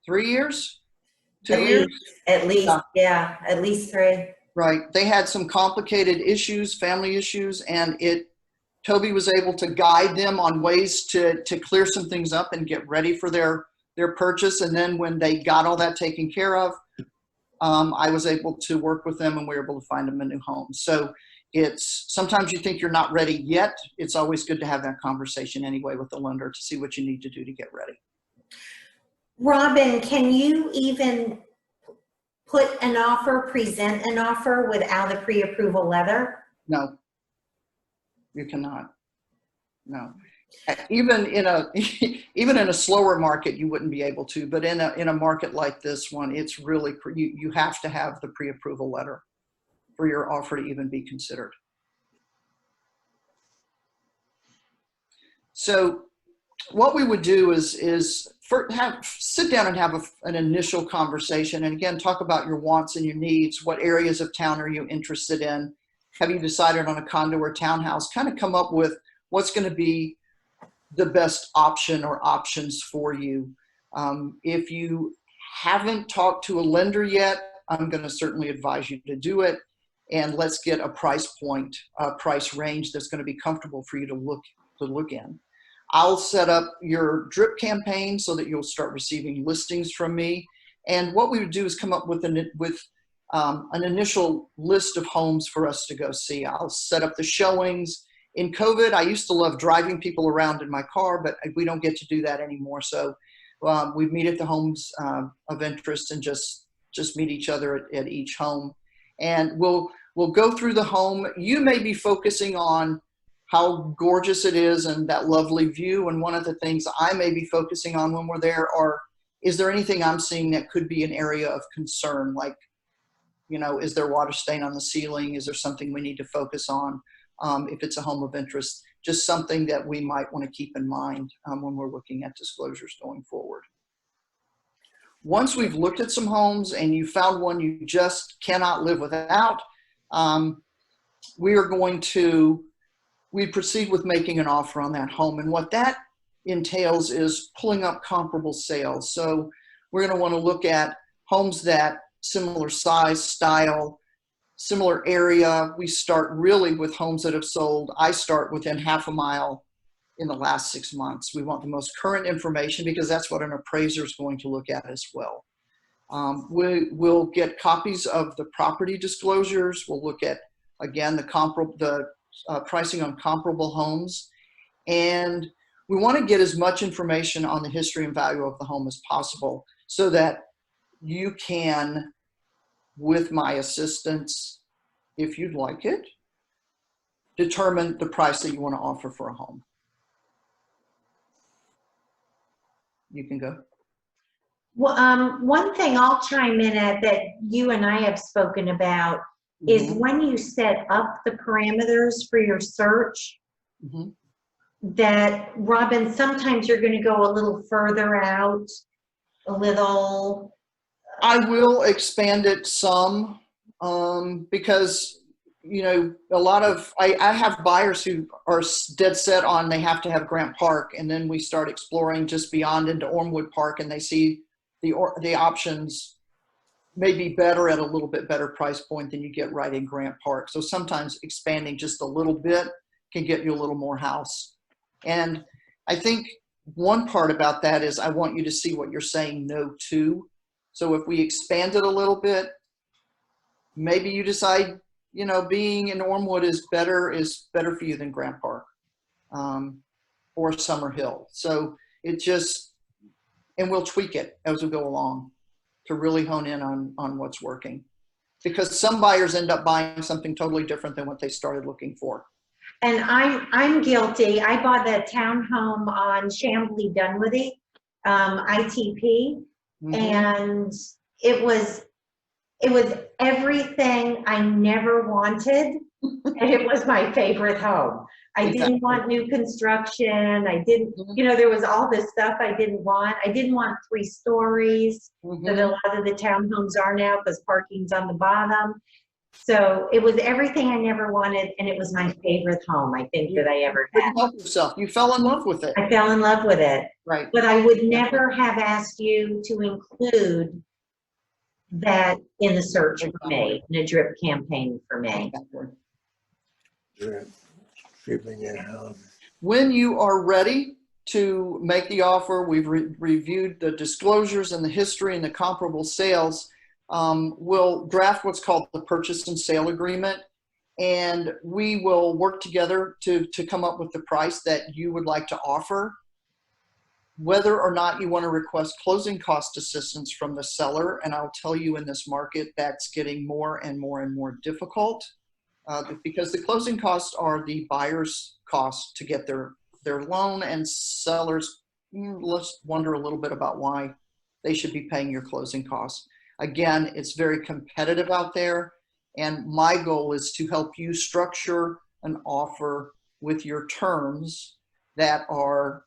3 years, 2 years. At least, yeah, at least 3. Right. They had some complicated issues, family issues, and Toby was able to guide them on ways to clear some things up and get ready for their purchase. And then when they got all that taken care of, I was able to work with them, and we were able to find them a new home. So sometimes you think you're not ready yet. It's always good to have that conversation anyway with the lender to see what you need to do to get ready. Robin, can you even present an offer without a pre-approval letter? No, you cannot. No. Even in a slower market, you wouldn't be able to, but in a market like this one, it's really, you have to have the pre-approval letter for your offer to even be considered. So what we would do is sit down and have an initial conversation, and again, talk about your wants and your needs. What areas of town are you interested in? Have you decided on a condo or townhouse? Kind of come up with what's going to be the best option or options for you. If you haven't talked to a lender yet, I'm going to certainly advise you to do it. And let's get a price point, a price range that's going to be comfortable for you to look in. I'll set up your drip campaign so that you'll start receiving listings from me. And what we would do is come up with an initial list of homes for us to go see. I'll set up the showings. In COVID, I used to love driving people around in my car, but we don't get to do that anymore. So we meet at the homes of interest and just meet each other at each home. And we'll go through the home. You may be focusing on how gorgeous it is and that lovely view. And one of the things I may be focusing on when we're there is there anything I'm seeing that could be an area of concern? Like, is there water stain on the ceiling? Is there something we need to focus on? If it's a home of interest, just something that we might want to keep in mind when we're looking at disclosures going forward. Once we've looked at some homes and you found one you just cannot live without, we proceed with making an offer on that home. And what that entails is pulling up comparable sales. So we're going to want to look at homes that similar size, style, similar area. We start really with homes that have sold. I start within half a mile in the last 6 months. We want the most current information because that's what an appraiser is going to look at as well. We'll get copies of the property disclosures. We'll look at, again, the pricing on comparable homes. And we want to get as much information on the history and value of the home as possible so that you can, with my assistance, if you'd like it, determine the price that you want to offer for a home. You can go. Well, one thing I'll chime in at that you and I have spoken about is when you set up the parameters for your search, that, Robin, sometimes you're going to go a little further out, I will expand it some because, a lot of, I have buyers who are dead set on they have to have Grant Park, and then we start exploring just beyond into Ormwood Park, and they see the options may be better at a little bit better price point than you get right in Grant Park. So sometimes expanding just a little bit can get you a little more house. And I think one part about that is I want you to see what you're saying no to. So if we expand it a little bit, maybe you decide, being in Ormwood is better for you than Grant Park. or Summer Hill. So it just, and we'll tweak it as we go along to really hone in on what's working. Because some buyers end up buying something totally different than what they started looking for. And I'm guilty. I bought a townhome on Chambly Dunwoody, ITP, and it was everything I never wanted, and it was my favorite home. I didn't want new construction. I didn't, you know, there was all this stuff I didn't want. I didn't want 3 stories that a lot of the townhomes are now because parking's on the bottom. So it was everything I never wanted, and it was my favorite home, I think, that I ever had. Help yourself. You fell in love with it. I fell in love with it. Right. But I would never have asked you to include that in the search for me, in a drip campaign for me. When you are ready to make the offer, we've reviewed the disclosures and the history and the comparable sales. We'll draft what's called the purchase and sale agreement, and we will work together to come up with the price that you would like to offer. Whether or not you want to request closing cost assistance from the seller, and I'll tell you, in this market, that's getting more and more and more difficult because the closing costs are the buyer's cost to get their loan, and sellers, let's wonder a little bit about why they should be paying your closing costs. Again, it's very competitive out there, and my goal is to help you structure an offer with your terms that are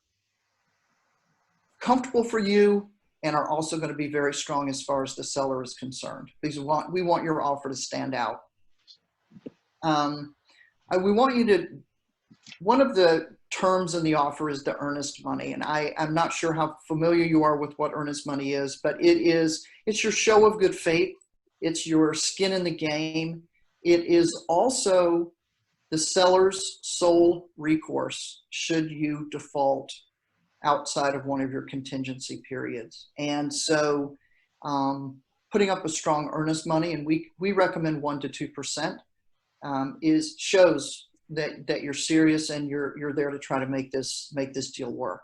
comfortable for you and are also going to be very strong as far as the seller is concerned, because we want your offer to stand out. We want you to, one of the terms in the offer is the earnest money, and I'm not sure how familiar you are with what earnest money is, but it's your show of good faith. It's your skin in the game. It is also the seller's sole recourse should you default outside of one of your contingency periods. And so putting up a strong earnest money, and we recommend 1 to 2%, shows that you're serious and you're there to try to make this deal work.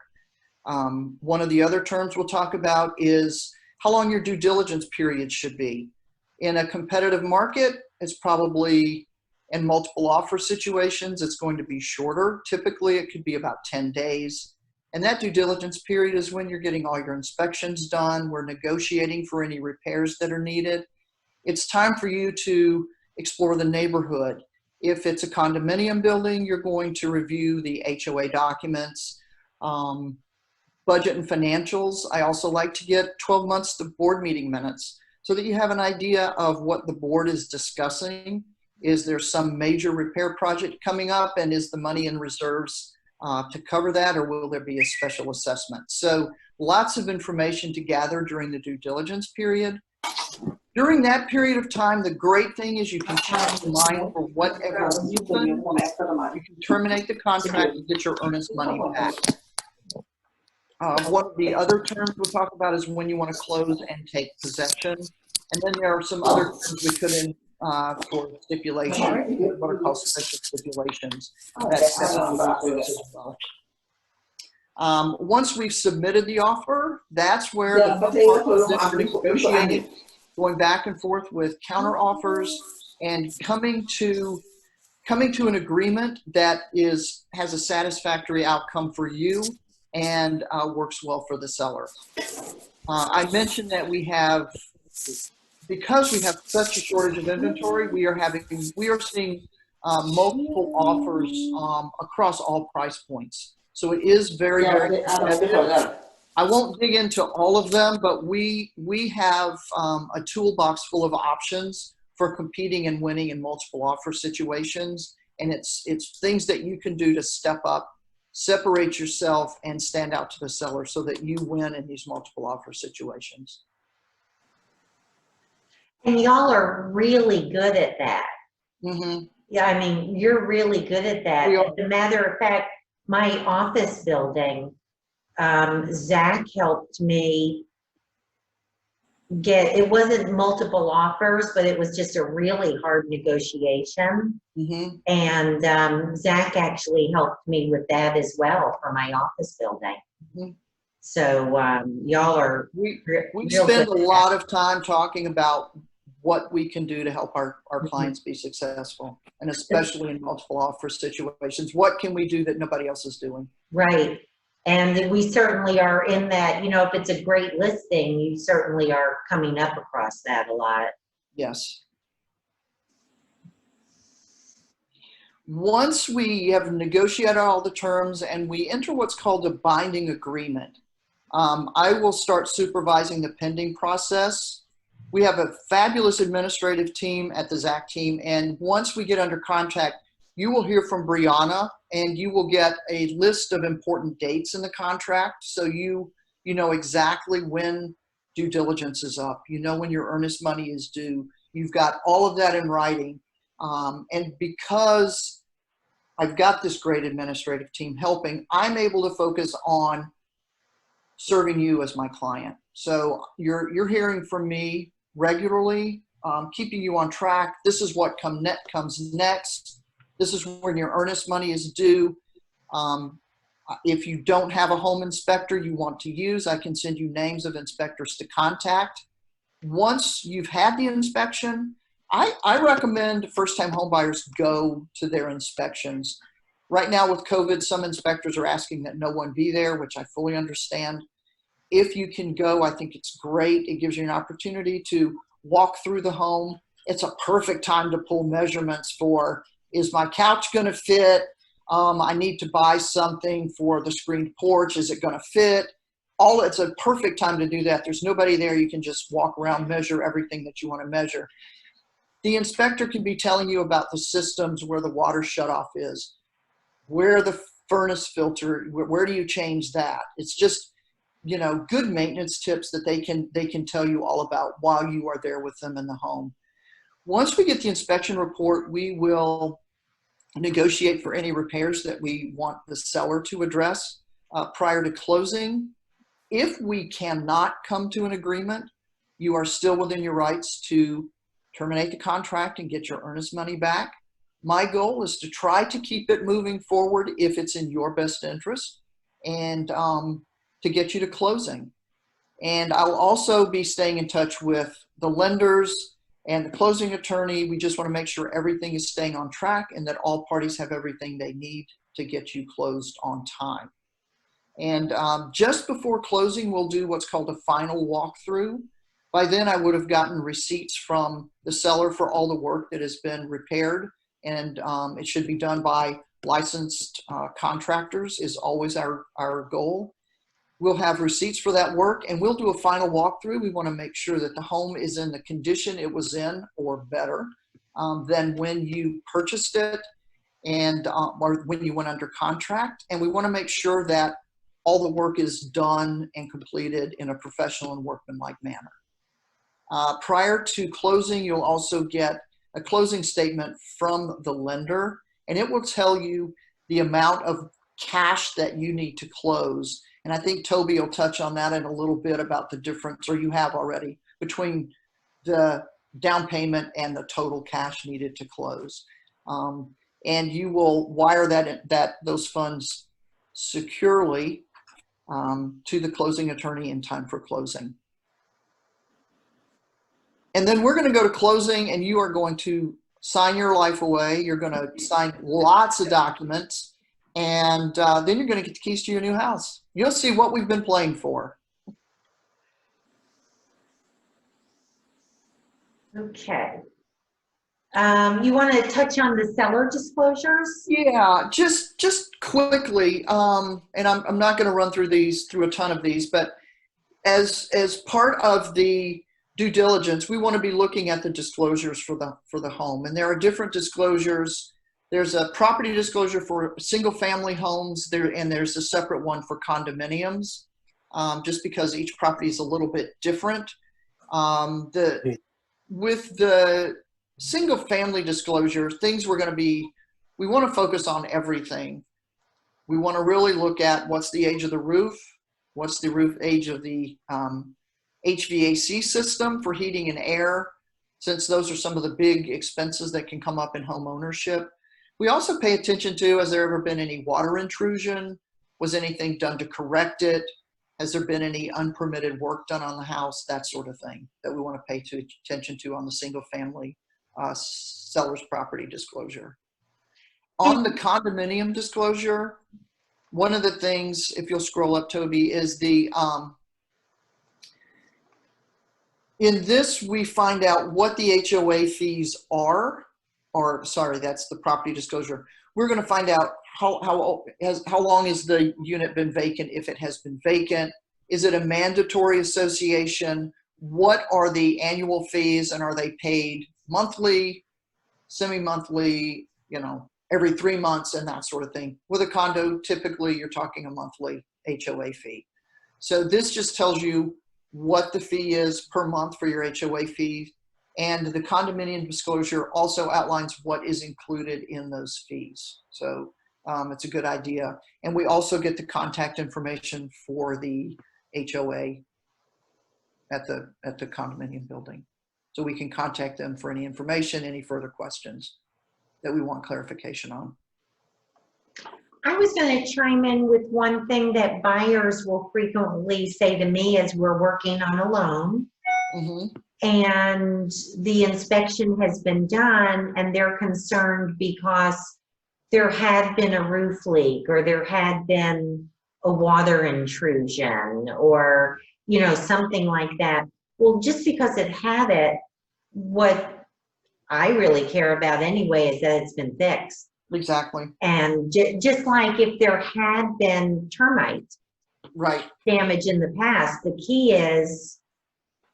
One of the other terms we'll talk about is how long your due diligence period should be. In a competitive market, it's probably, in multiple offer situations, it's going to be shorter. Typically, it could be about 10 days. And that due diligence period is when you're getting all your inspections done. We're negotiating for any repairs that are needed. It's time for you to explore the neighborhood. If it's a condominium building, you're going to review the HOA documents, budget and financials. I also like to get 12 months of board meeting minutes so that you have an idea of what the board is discussing. Is there some major repair project coming up, and is the money in reserves to cover that, or will there be a special assessment? So lots of information to gather during the due diligence period. During that period of time, the great thing is you can change your mind for whatever reason. You can terminate the contract and get your earnest money back. One of the other terms we'll talk about is when you want to close and take possession. And then there are some other terms we put in for stipulations, what are called special stipulations. Once we've submitted the offer, that's where the negotiating, going back and forth with counter offers, and coming to an agreement that has a satisfactory outcome for you and works well for the seller. I mentioned that because we have such a shortage of inventory, we are seeing multiple offers across all price points. So it is very, very competitive. I won't dig into all of them, but we have a toolbox full of options for competing and winning in multiple offer situations. And it's things that you can do to step up, separate yourself, and stand out to the seller so that you win in these multiple offer situations. And y'all are really good at that. Mm-hmm. Yeah, I mean, you're really good at that. As a matter of fact, my office building, Zac helped me it wasn't multiple offers, but it was just a really hard negotiation. Mm-hmm. And Zac actually helped me with that as well for my office building. Mm-hmm. So y'all are We real spend a good at lot of time talking about what we can do to help our Mhm. clients be successful, and especially in multiple offer situations. What can we do that nobody else is doing? Right. And we certainly are in that, you know, if it's a great listing, you certainly are coming up across that a lot. Yes. Once we have negotiated all the terms and we enter what's called a binding agreement, I will start supervising the pending process. We have a fabulous administrative team at the Zac Team, and once we get under contract, you will hear from Brianna, and you will get a list of important dates in the contract, so you know exactly when due diligence is up. You know when your earnest money is due. You've got all of that in writing, and because I've got this great administrative team helping, I'm able to focus on serving you as my client. So you're hearing from me regularly, keeping you on track. This is what comes next. This is when your earnest money is due. If you don't have a home inspector you want to use, I can send you names of inspectors to contact. Once you've had the inspection, I recommend first-time homebuyers go to their inspections. Right now with COVID, some inspectors are asking that no one be there, which I fully understand. If you can go, I think it's great. It gives you an opportunity to walk through the home. It's a perfect time to pull measurements for, is my couch going to fit? I need to buy something for the screened porch. Is it going to fit? It's a perfect time to do that. There's nobody there. You can just walk around, measure everything that you want to measure. The inspector can be telling you about the systems, where the water shutoff is, where the furnace filter, where do you change that? It's just, you know, good maintenance tips that they can tell you all about while you are there with them in the home. Once we get the inspection report, we will negotiate for any repairs that we want the seller to address prior to closing. If we cannot come to an agreement, you are still within your rights to terminate the contract and get your earnest money back. My goal is to try to keep it moving forward if it's in your best interest, and to get you to closing. And I'll also be staying in touch with the lenders and the closing attorney. We just want to make sure everything is staying on track and that all parties have everything they need to get you closed on time. And just before closing, we'll do what's called a final walkthrough. By then, I would have gotten receipts from the seller for all the work that has been repaired, and it should be done by licensed contractors is always our goal. We'll have receipts for that work, and we'll do a final walkthrough. We want to make sure that the home is in the condition it was in or better than when you purchased it and or when you went under contract. And we want to make sure that all the work is done and completed in a professional and workmanlike manner. Prior to closing, you'll also get a closing statement from the lender, and it will tell you the amount of cash that you need to close. And I think Toby will touch on that in a little bit about the difference, or you have already, between the down payment and the total cash needed to close. And you will wire those funds securely to the closing attorney in time for closing. And then we're going to go to closing, and you are going to sign your life away. You're going to sign lots of documents, and then you're going to get the keys to your new house. You'll see what we've been playing for. Okay. You want to touch on the seller disclosures? Yeah, just quickly, and I'm not going to run through a ton of these, but as part of the due diligence, we want to be looking at the disclosures for the home, and there are different disclosures. There's a property disclosure for single family homes and there's a separate one for condominiums, just because each property is a little bit different. With the single family disclosure, we want to focus on everything. We want to really look at what's the age of the roof, what's the roof age of the HVAC system for heating and air, since those are some of the big expenses that can come up in home ownership. We also pay attention to, has there ever been any water intrusion? Was anything done to correct it? Has there been any unpermitted work done on the house? That sort of thing that we want to pay attention to on the single family seller's property disclosure. On the condominium disclosure, one of the things, if you'll scroll up, Toby, is the, in this, we find out what the HOA fees are, or sorry, that's the property disclosure. We're going to find out how long has the unit been vacant, if it has been vacant. Is it a mandatory association? What are the annual fees, and are they paid monthly, semi-monthly, you know, every 3 months, and that sort of thing. With a condo, typically you're talking a monthly HOA fee. So this just tells you what the fee is per month for your HOA fee, and the condominium disclosure also outlines what is included in those fees. So it's a good idea. And we also get the contact information for the HOA at the condominium building. So we can contact them for any information, any further questions that we want clarification on. I was going to chime in with one thing that buyers will frequently say to me as we're working on a loan. And the inspection has been done and they're concerned because there had been a roof leak, or there had been a water intrusion, or, you know, something like that. Well, just because it had it, what I really care about anyway is that it's been fixed. Exactly. And just like if there had been termite damage in the past, the key is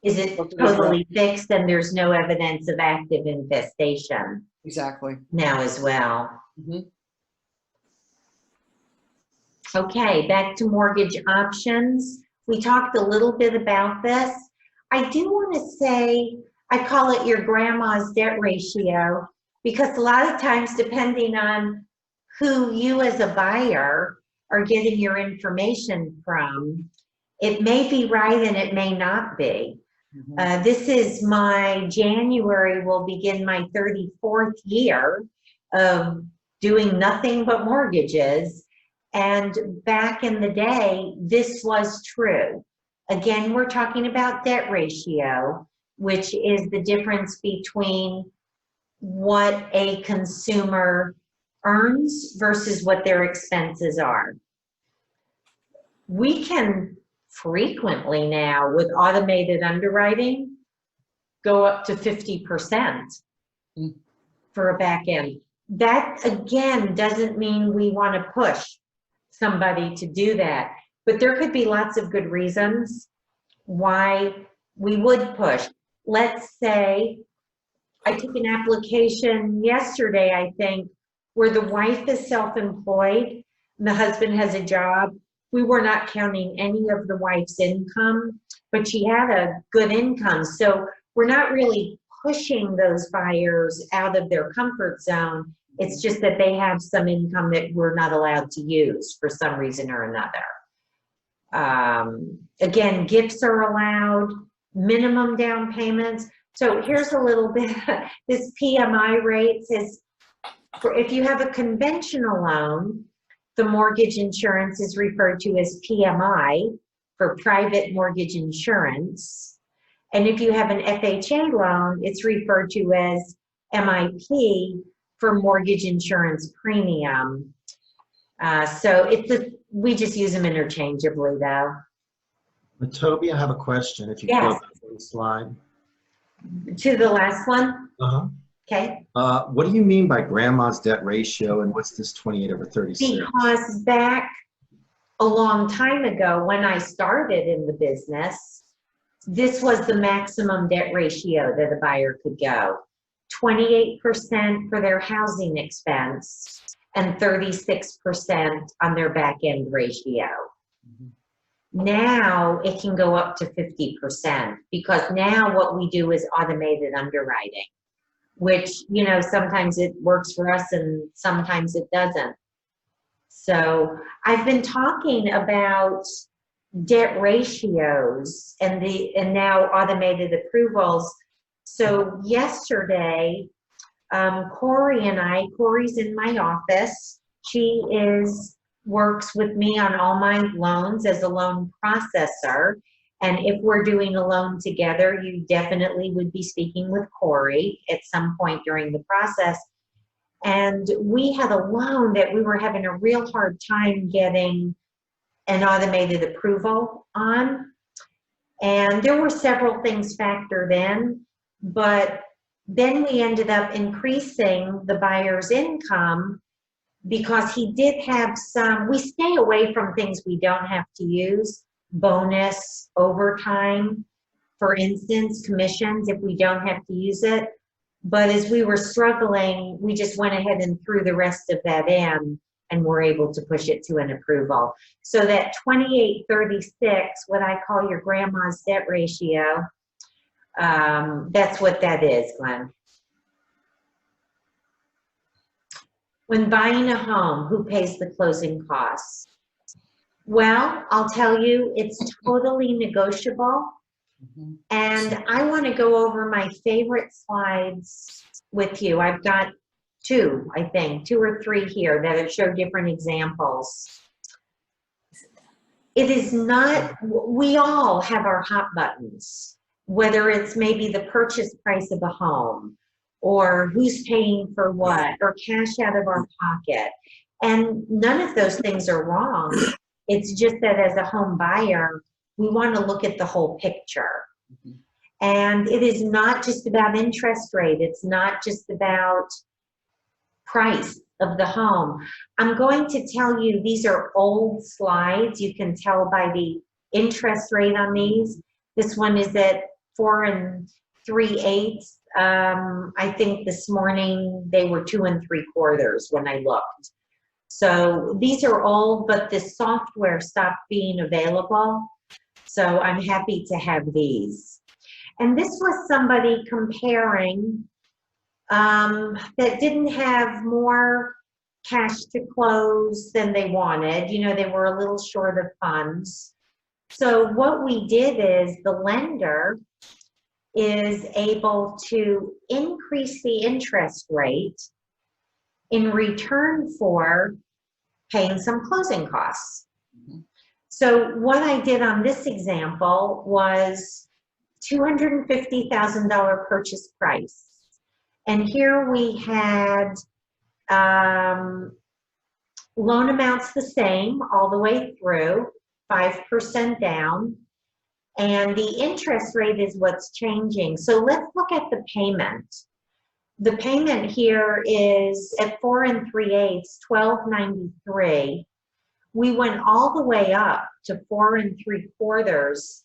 it totally fixed and there's no evidence of active infestation? Exactly. Now as well. Okay, back to mortgage options. We talked a little bit about this. I do want to say, I call it your grandma's debt ratio, because a lot of times, depending on who you as a buyer are getting your information from, it may be right and it may not be. This is my January, will begin my 34th year of doing nothing but mortgages. And back in the day, this was true. Again, we're talking about debt ratio, which is the difference between what a consumer earns versus what their expenses are. We can frequently now, with automated underwriting, go up to 50% for a back end. That, again, doesn't mean we want to push somebody to do that, but there could be lots of good reasons why we would push. Let's say I took an application yesterday, I think, where the wife is self-employed and the husband has a job. We were not counting any of the wife's income, but she had a good income. So we're not really pushing those buyers out of their comfort zone. It's just that they have some income that we're not allowed to use for some reason or another. Again, gifts are allowed, minimum down payments. So here's a little bit, this PMI rate says, for if you have a conventional loan, the mortgage insurance is referred to as PMI for private mortgage insurance. And if you have an FHA loan, it's referred to as MIP for mortgage insurance premium. So we just use them interchangeably though. But Toby, I have a question. If you Yes. go back to the slide. To the last one? Uh-huh. Okay. What do you mean by grandma's debt ratio, and what's this 28/36? Because back a long time ago when I started in the business, this was the maximum debt ratio that a buyer could go. 28% for their housing expense and 36% on their back end ratio. Now it can go up to 50% because now what we do is automated underwriting, which, you know, sometimes it works for us and sometimes it doesn't. So I've been talking about debt ratios and now automated approvals. So yesterday, Corey's in my office. She works with me on all my loans as a loan processor. And if we're doing a loan together, you definitely would be speaking with Corey at some point during the process. And we had a loan that we were having a real hard time getting an automated approval on. And there were several things factored in, but then we ended up increasing the buyer's income because he did have we stay away from things we don't have to use, bonus, overtime, for instance, commissions if we don't have to use it. But as we were struggling, we just went ahead and threw the rest of that in and were able to push it to an approval. So that 2836, what I call your grandma's debt ratio, that's what that is, Glenn. When buying a home, who pays the closing costs? Well, I'll tell you, it's totally negotiable. And I want to go over my favorite slides with you. I've got two or three here that show different examples. It is not, we all have our hot buttons, whether it's maybe the purchase price of a home or who's paying for what or cash out of our pocket. And none of those things are wrong. It's just that as a home buyer, we want to look at the whole picture. And it is not just about interest rate. It's not just about price of the home. I'm going to tell you, these are old slides. You can tell by the interest rate on these. This one is at 4 3/8. I think this morning they were 2 3/4 when I looked. So these are old, but the software stopped being available. So I'm happy to have these. And this was somebody comparing that didn't have more cash to close than they wanted. You know, they were a little short of funds. So what we did is the lender is able to increase the interest rate in return for paying some closing costs. So what I did on this example was $250,000 purchase price. And here we had loan amounts the same all the way through, 5% down. And the interest rate is what's changing. So let's look at the payment. The payment here is at 4 3/8, $1,293. We went all the way up to 4 3/4,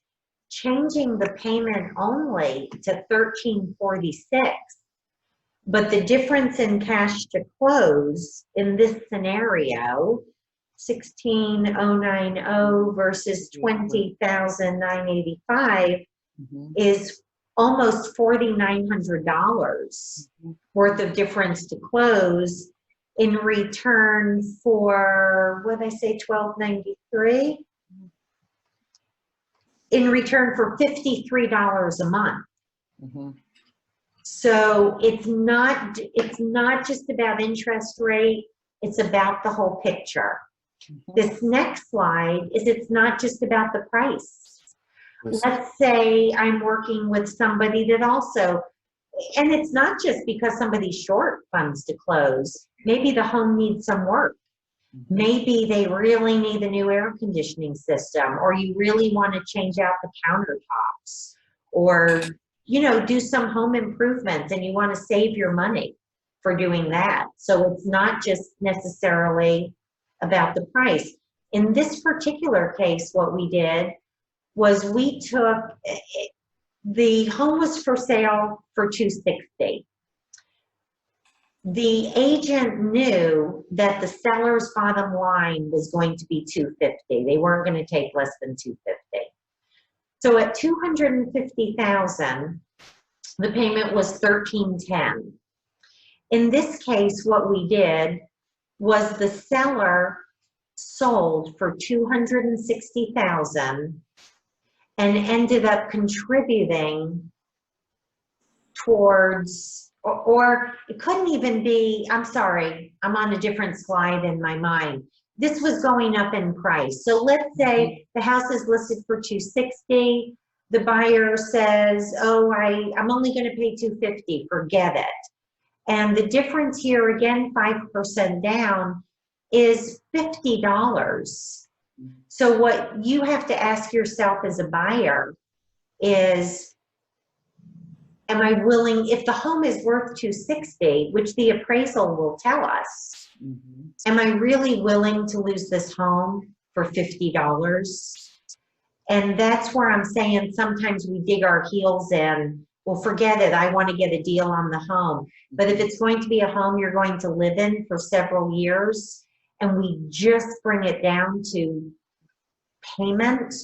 changing the payment only to $1,346. But the difference in cash to close in this scenario, $16,090 versus $20,985, is almost $4,900 worth of difference to close in return for, what did I say, $1,293? In return for $53 a month. So it's not just about interest rate, it's about the whole picture. This next slide is it's not just about the price. Let's say I'm working with somebody that also, and it's not just because somebody's short funds to close. Maybe the home needs some work. Maybe they really need a new air conditioning system, or you really want to change out the countertops, or, you know, do some home improvements and you want to save your money for doing that. So it's not just necessarily about the price. In this particular case, what we did was we took, the home was for sale for $260. The agent knew that the seller's bottom line was going to be $250. They weren't going to take less than $250. So at $250,000, the payment was $1,310. In this case, what we did was the seller sold for $260,000 and ended up contributing towards, or it couldn't even be, I'm sorry, I'm on a different slide in my mind. This was going up in price. So let's say the house is listed for $260,000. The buyer says, oh, I'm only going to pay $250,000, forget it. And the difference here, again, 5% down, is $50. So what you have to ask yourself as a buyer is, am I willing, if the home is worth $260,000, which the appraisal will tell us, am I really willing to lose this home for $50? And that's where I'm saying sometimes we dig our heels in. Well, forget it. I want to get a deal on the home. But if it's going to be a home you're going to live in for several years, and we just bring it down to payment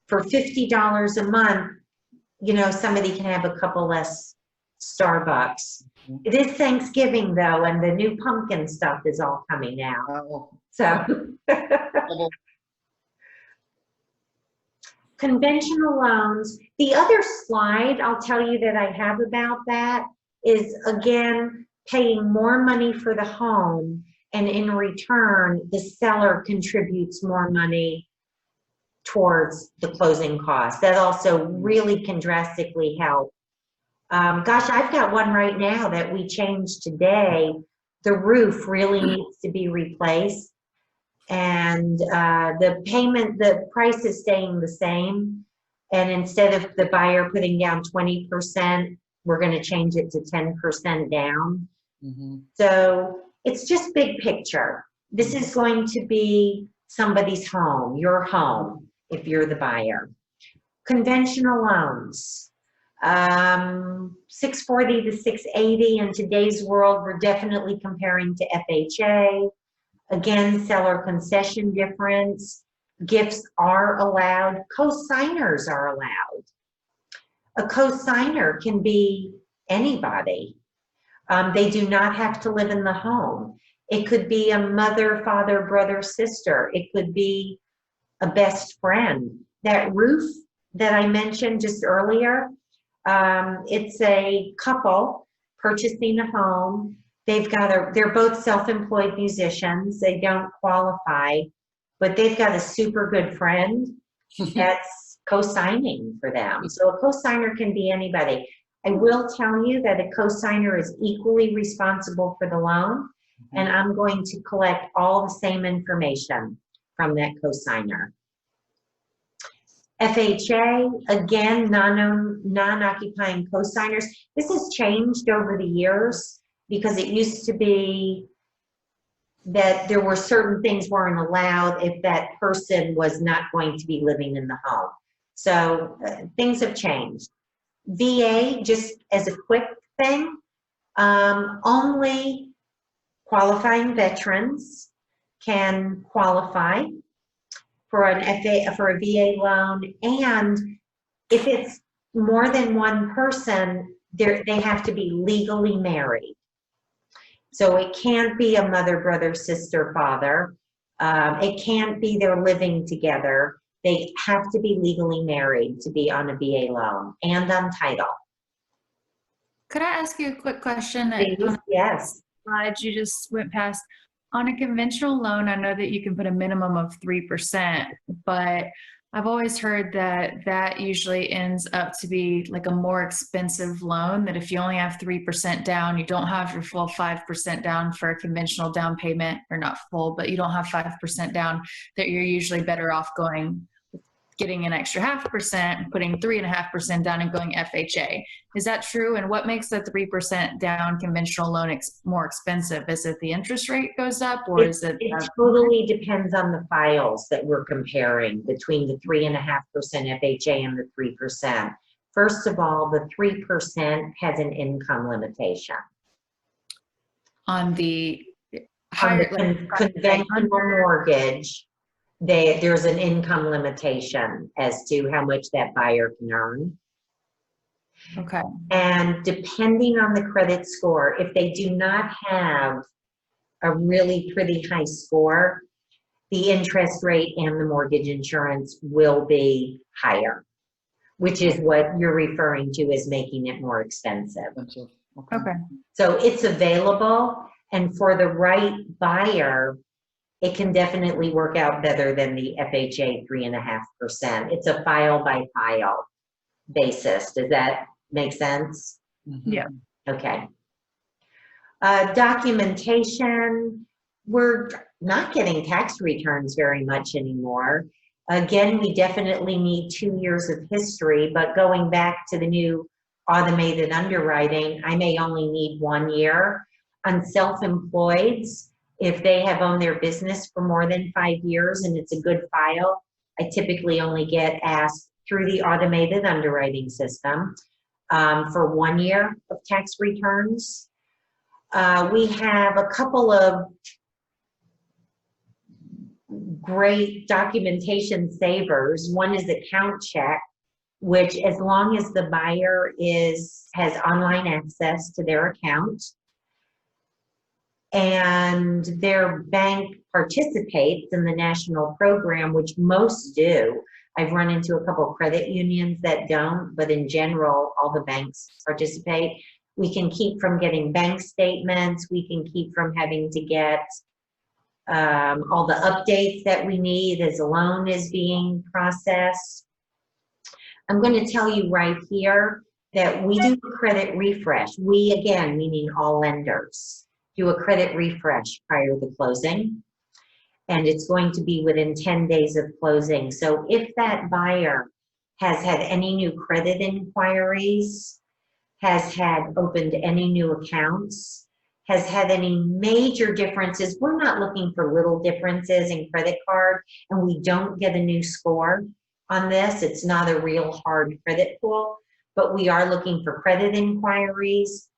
for $50 a month, you know, somebody can have a couple less Starbucks. It is Thanksgiving though, and the new pumpkin stuff is all coming out. So. Conventional loans. The other slide I'll tell you that I have about that is, again, paying more money for the home, and in return, the seller contributes more money towards the closing costs. That also really can drastically help. Gosh, I've got one right now that we changed today. The roof really needs to be replaced. And the price is staying the same. And instead of the buyer putting down 20%, we're going to change it to 10% down. So it's just big picture. This is going to be somebody's home, your home, if you're the buyer. Conventional loans, 640 to 680. In today's world, we're definitely comparing to FHA. Again, seller concession difference. Gifts are allowed. Co-signers are allowed. A co-signer can be anybody. They do not have to live in the home. It could be a mother, father, brother, sister. It could be a best friend. That roof that I mentioned just earlier, it's a couple purchasing a home. They're both self-employed musicians. They don't qualify, but they've got a super good friend that's co-signing for them. So a co-signer can be anybody. I will tell you that a co-signer is equally responsible for the loan, and I'm going to collect all the same information from that co-signer. FHA, again, non-occupying co-signers. This has changed over the years, because it used to be that there were certain things weren't allowed if that person was not going to be living in the home. So things have changed. VA, just as a quick thing, only qualifying veterans can qualify for a VA loan, and if it's more than one person, they have to be legally married. So it can't be a mother, brother, sister, father. It can't be they're living together. They have to be legally married to be on a VA loan and Untitled. Could I ask you a quick question? Yes. Slide you just went past. On a conventional loan, I know that you can put a minimum of 3%, but I've always heard that usually ends up to be like a more expensive loan, that if you only have 3% down, you don't have your full 5% down for a conventional down payment, or not full, but you don't have 5% down, that you're usually better off getting an extra 0.5%, putting 3.5% down and going FHA. Is that true? And what makes the 3% down conventional loan more expensive? Is it the interest rate goes up, or is it? It totally depends on the files that we're comparing between the 3.5% FHA and the 3%. First of all, the 3% has an income limitation. On the higher conventional mortgage, there's an income limitation as to how much that buyer can earn. Okay. And depending on the credit score, if they do not have a really pretty high score, the interest rate and the mortgage insurance will be higher, which is what you're referring to as making it more expensive. Okay. So it's available, and for the right buyer, it can definitely work out better than the FHA 3.5%. It's a file by file basis. Does that make sense? Yeah. Okay. Documentation, we're not getting tax returns very much anymore. Again, we definitely need 2 years of history, but going back to the new automated underwriting, I may only need 1 year. On self-employeds, if they have owned their business for more than 5 years and it's a good file, I typically only get asked through the automated underwriting system for 1 year of tax returns. We have a couple of great documentation savers. One is account check, which as long as the buyer has online access to their account and their bank participates in the national program, which most do. I've run into a couple of credit unions that don't, but in general, all the banks participate. We can keep from getting bank statements. We can keep from having to get all the updates that we need as a loan is being processed. I'm going to tell you right here that we do a credit refresh. We, again, meaning all lenders, do a credit refresh prior to closing. And it's going to be within 10 days of closing. So if that buyer has had any new credit inquiries, has had opened any new accounts, has had any major differences, we're not looking for little differences in credit card, and we don't get a new score on this. It's not a real hard credit pool, but we are looking for credit inquiries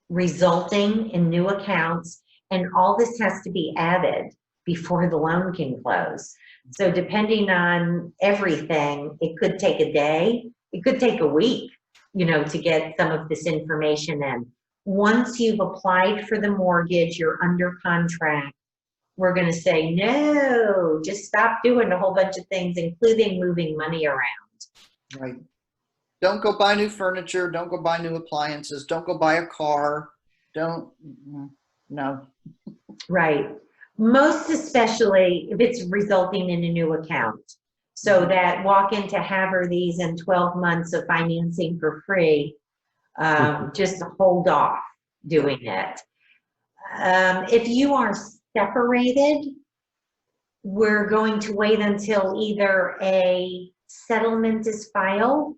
resulting in new accounts, and all this has to be added before the loan can close. So depending on everything, it could take a day, it could take a week, you know, to get some of this information in. Once you've applied for the mortgage, you're under contract, we're going to say, no, just stop doing a whole bunch of things, including moving money around. Right. Don't go buy new furniture. Don't go buy new appliances. Don't go buy a car. No. Right. Most especially if it's resulting in a new account. So that walk into Haverthy's and 12 months of financing for free, just hold off doing it. If you are separated, we're going to wait until either a settlement is filed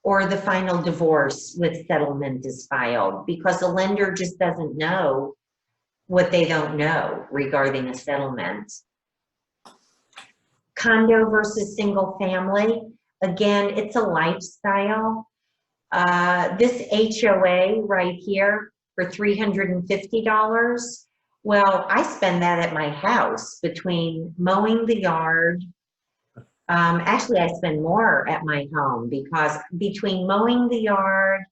or the final divorce with settlement is filed, because the lender just doesn't know what they don't know regarding a settlement. Condo versus single family, again, it's a lifestyle. This HOA right here for $350, well, I spend that at my house between mowing the yard. Actually, I spend more at my home, because between mowing the yard,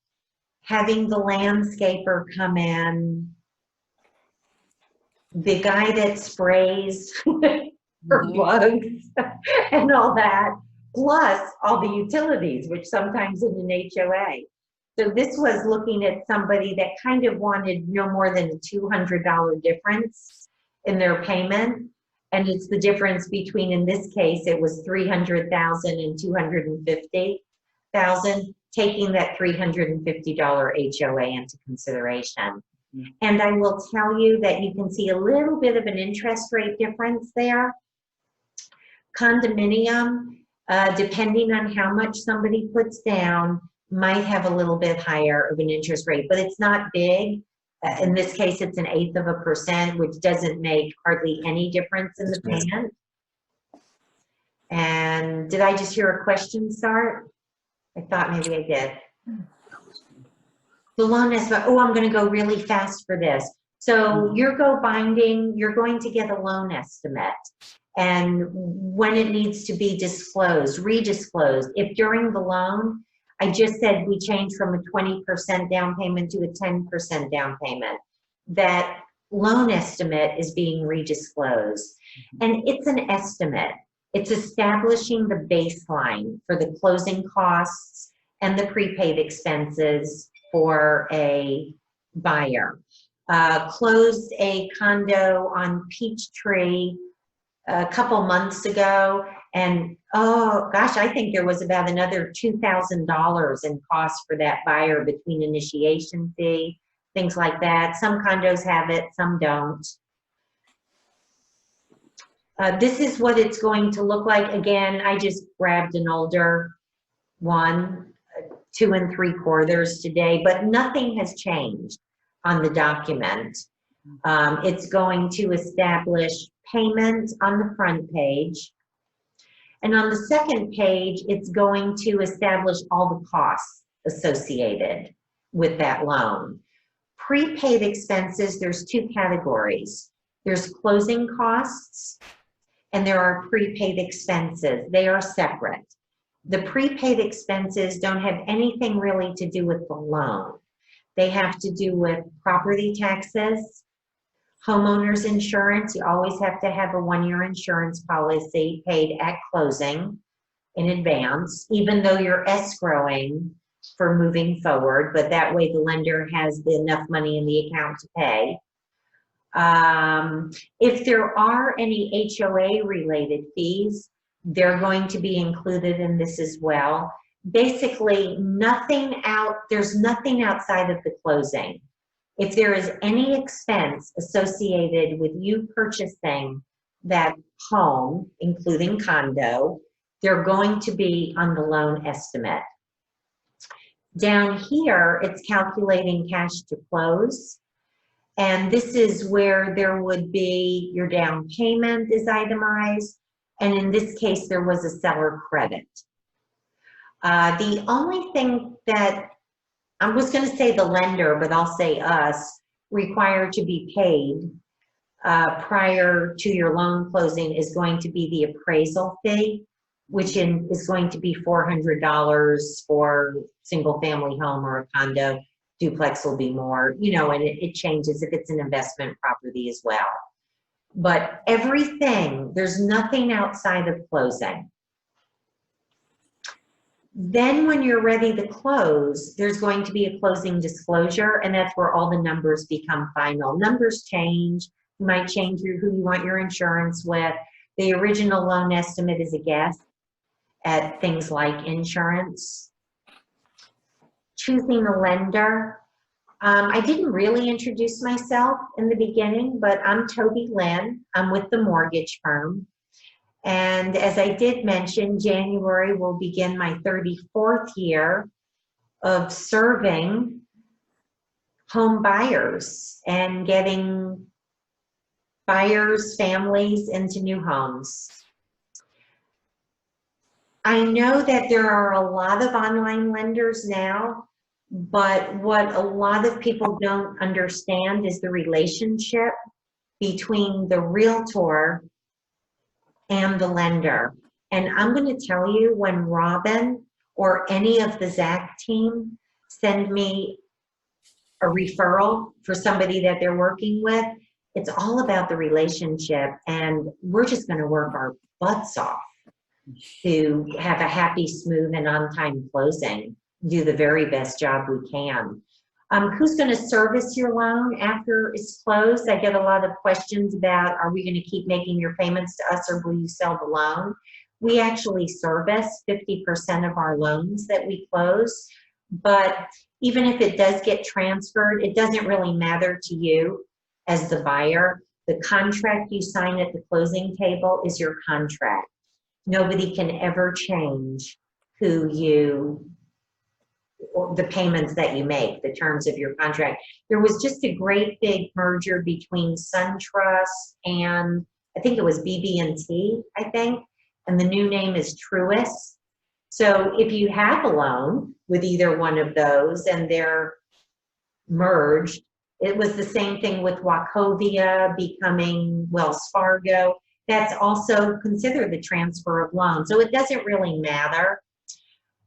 having the landscaper come in, the guy that sprays for bugs and all that, plus all the utilities, which sometimes in an HOA. So this was looking at somebody that kind of wanted no more than a $200 difference in their payment. And it's the difference between, in this case, it was $300,000 and $250,000, taking that $350 HOA into consideration. And I will tell you that you can see a little bit of an interest rate difference there. Condominium, depending on how much somebody puts down, might have a little bit higher of an interest rate, but it's not big. In this case, it's 1/8%, which doesn't make hardly any difference in the payment. And did I just hear a question start? I thought maybe I did. The loan estimate, oh, I'm going to go really fast for this. So you're going to get a loan estimate, and when it needs to be disclosed, redisclosed. If during the loan, I just said we changed from a 20% down payment to a 10% down payment, that loan estimate is being redisclosed. And it's an estimate. It's establishing the baseline for the closing costs and the prepaid expenses for a buyer. Closed a condo on Peachtree a couple months ago, and oh gosh, I think there was about another $2,000 in cost for that buyer between initiation fee, things like that. Some condos have it, some don't. This is what it's going to look like. Again, I just grabbed an older one, 2 3/4 today, but nothing has changed on the document. It's going to establish payment on the front page. And on the second page, it's going to establish all the costs associated with that loan. Prepaid expenses, there's 2 categories. There's closing costs and there are prepaid expenses. They are separate. The prepaid expenses don't have anything really to do with the loan. They have to do with property taxes, homeowners insurance. You always have to have a 1-year insurance policy paid at closing in advance, even though you're escrowing for moving forward, but that way the lender has enough money in the account to pay. If there are any HOA related fees, they're going to be included in this as well. Basically, there's nothing outside of the closing. If there is any expense associated with you purchasing that home, including condo, they're going to be on the loan estimate. Down here, it's calculating cash to close. And this is where there would be your down payment is itemized. And in this case, there was a seller credit. The only thing that I was going to say the lender, but I'll say us, required to be paid prior to your loan closing is going to be the appraisal fee, which is going to be $400 for single family home or a condo. Duplex will be more, you know, and it changes if it's an investment property as well. But everything, there's nothing outside of closing. Then when you're ready to close, there's going to be a closing disclosure, and that's where all the numbers become final. Numbers change. You might change who you want your insurance with. The original loan estimate is a guess at things like insurance. Choosing a lender. I didn't really introduce myself in the beginning, but I'm Toby Lynn. I'm with the mortgage firm. And as I did mention, January will begin my 34th year of serving home buyers and getting buyers, families into new homes. I know that there are a lot of online lenders now, but what a lot of people don't understand is the relationship between the realtor and the lender. And I'm going to tell you, when Robin or any of the Zac team send me a referral for somebody that they're working with, it's all about the relationship, and we're just going to work our butts off to have a happy, smooth, and on-time closing, do the very best job we can. Who's going to service your loan after it's closed? I get a lot of questions about, are we going to keep making your payments to us, or will you sell the loan? We actually service 50% of our loans that we close, but even if it does get transferred, it doesn't really matter to you as the buyer. The contract you sign at the closing table is your contract. Nobody can ever change the payments that you make, the terms of your contract. There was just a great big merger between SunTrust and I think it was BB&T, I think, and the new name is Truist. So if you have a loan with either one of those and they're merged, it was the same thing with Wachovia becoming Wells Fargo. That's also considered the transfer of loans. So it doesn't really matter.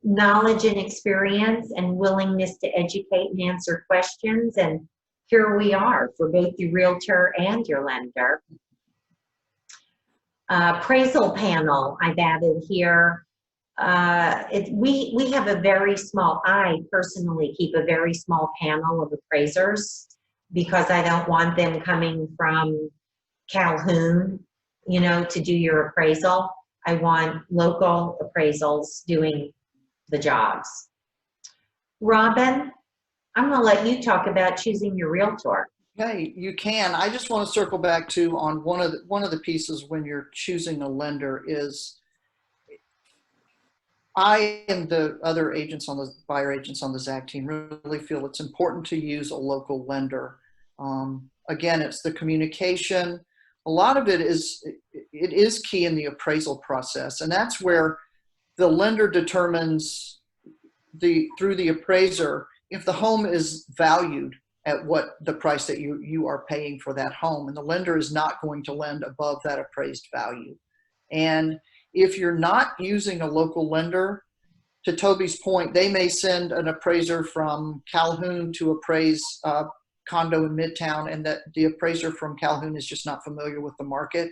Knowledge and experience and willingness to educate and answer questions and here we are for both your realtor and your lender. Appraisal panel I've added here. We have a very small, I personally keep a very small panel of appraisers because I don't want them coming from Calhoun, you know, to do your appraisal. I want local appraisals doing the jobs. Robin, I'm gonna let you talk about choosing your realtor. Okay, you can. I just want to circle back to on one of the pieces when you're choosing a lender is I and the other agents on the buyer agents on the Zac team really feel it's important to use a local lender. Again, it's the communication. A lot of it is key in the appraisal process, and that's where the lender determines through the appraiser if the home is valued at what the price that you are paying for that home, and the lender is not going to lend above that appraised value. And if you're not using a local lender, to Toby's point, they may send an appraiser from Calhoun to appraise a condo in Midtown, and that the appraiser from Calhoun is just not familiar with the market,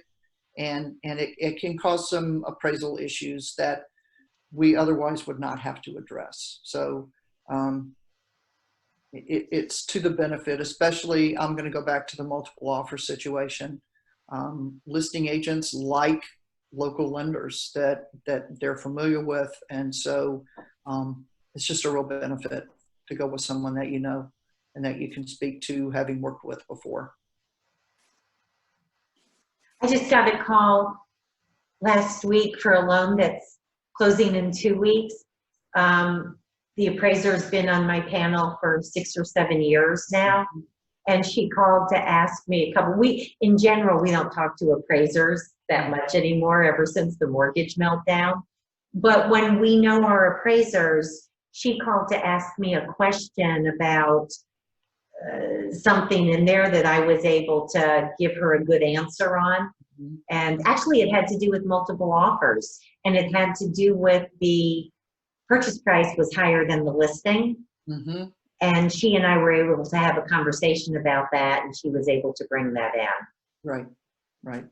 and it can cause some appraisal issues that we otherwise would not have to address. So it's to the benefit, especially I'm going to go back to the multiple offer situation. Listing agents like local lenders that they're familiar with, and so it's just a real benefit to go with someone that you know and that you can speak to, having worked with before. I just got a call last week for a loan that's closing in 2 weeks. The appraiser's been on my panel for 6 or 7 years now. And she called to ask me in general, we don't talk to appraisers that much anymore ever since the mortgage meltdown. But when we know our appraisers, she called to ask me a question about something in there that I was able to give her a good answer on. And actually it had to do with multiple offers, and it had to do with the purchase price was higher than the listing. Mm-hmm. And she and I were able to have a conversation about that, and she was able to bring that in. Right, right.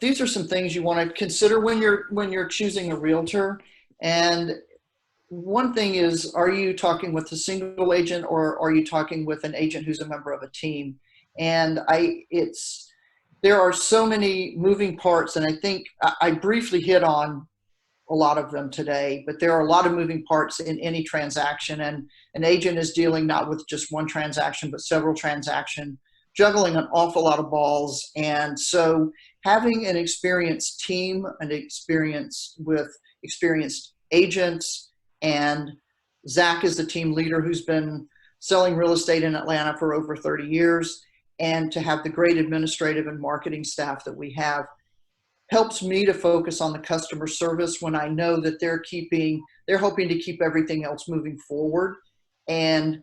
These are some things you want to consider when you're choosing a realtor. And one thing is, are you talking with a single agent, or are you talking with an agent who's a member of a team? And there are so many moving parts, and I think I briefly hit on a lot of them today, but there are a lot of moving parts in any transaction, and an agent is dealing not with just one transaction, but several transactions, juggling an awful lot of balls. And so having an experienced team, an experience with experienced agents, and Zac is the team leader who's been selling real estate in Atlanta for over 30 years, and to have the great administrative and marketing staff that we have helps me to focus on the customer service when I know that they're hoping to keep everything else moving forward. And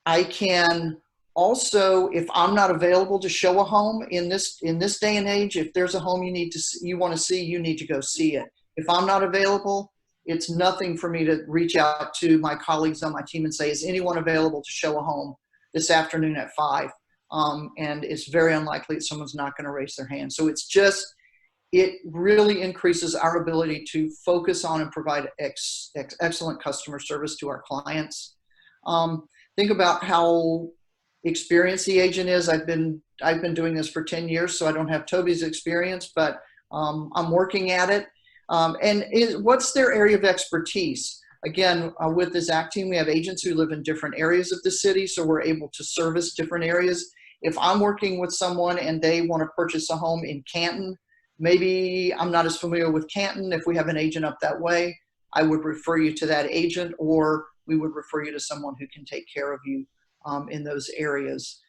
I can also, if I'm not available to show a home in this day and age, if there's a home you want to see, you need to go see it. If I'm not available, it's nothing for me to reach out to my colleagues on my team and say, is anyone available to show a home this afternoon at 5? And it's very unlikely that someone's not going to raise their hand. So it really increases our ability to focus on and provide excellent customer service to our clients. Think about how experienced the agent is. I've been doing this for 10 years, so I don't have Toby's experience, but I'm working at it. What's their area of expertise? Again, with the Zac team, we have agents who live in different areas of the city, so we're able to service different areas. If I'm working with someone and they want to purchase a home in Canton, maybe I'm not as familiar with Canton. If we have an agent up that way, I would refer you to that agent, or we would refer you to someone who can take care of you in those areas.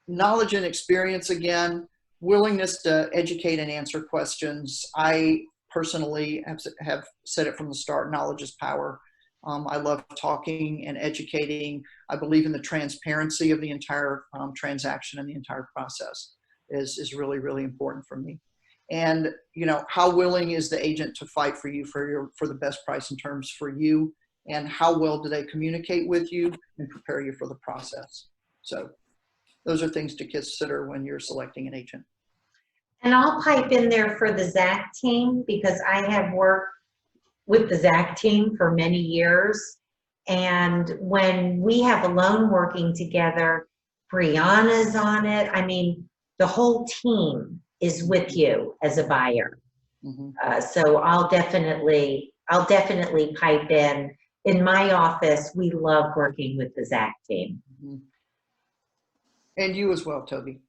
Knowledge and experience, again, willingness to educate and answer questions. I personally have said it from the start, knowledge is power. I love talking and educating. I believe in the transparency of the entire transaction, and the entire process is really, really important for me. And how willing is the agent to fight for you for the best price and terms for you and how well do they communicate with you and prepare you for the process. So those are things to consider when you're selecting an agent. And I'll pipe in there for the Zac team because I have worked with the Zac team for many years. And when we have a loan working together, Brianna's on it. I mean, the whole team is with you as a buyer. So I'll definitely pipe in. In my office, we love working with the Zac team. And you as well, Toby.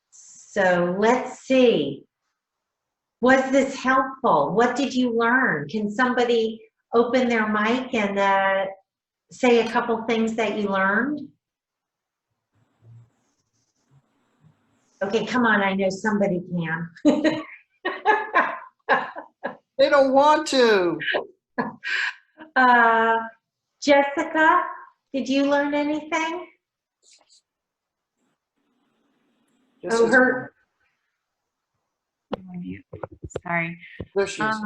So let's see. Was this helpful? What did you learn? Can somebody open their mic and say a couple things that you learned? Okay, come on, I know somebody can. They don't want to. Jessica, did you learn anything? Just as- Her. Sorry. There she is.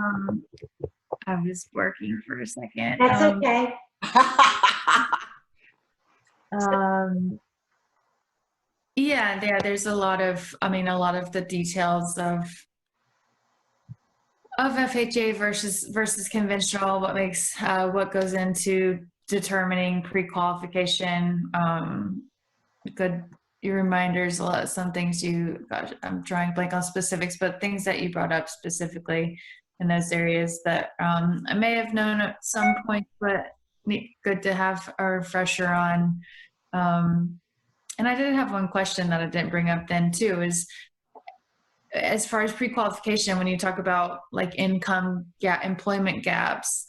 I was working for a second. That's okay. Yeah, there's a lot of, a lot of the details of FHA versus conventional, what goes into determining pre-qualification, good reminders, some things gosh, I'm drawing a blank on specifics, but things that you brought up specifically in those areas that I may have known at some point, but good to have a refresher on. And I did have one question that I didn't bring up then too, is as far as pre-qualification, when you talk about like employment gaps,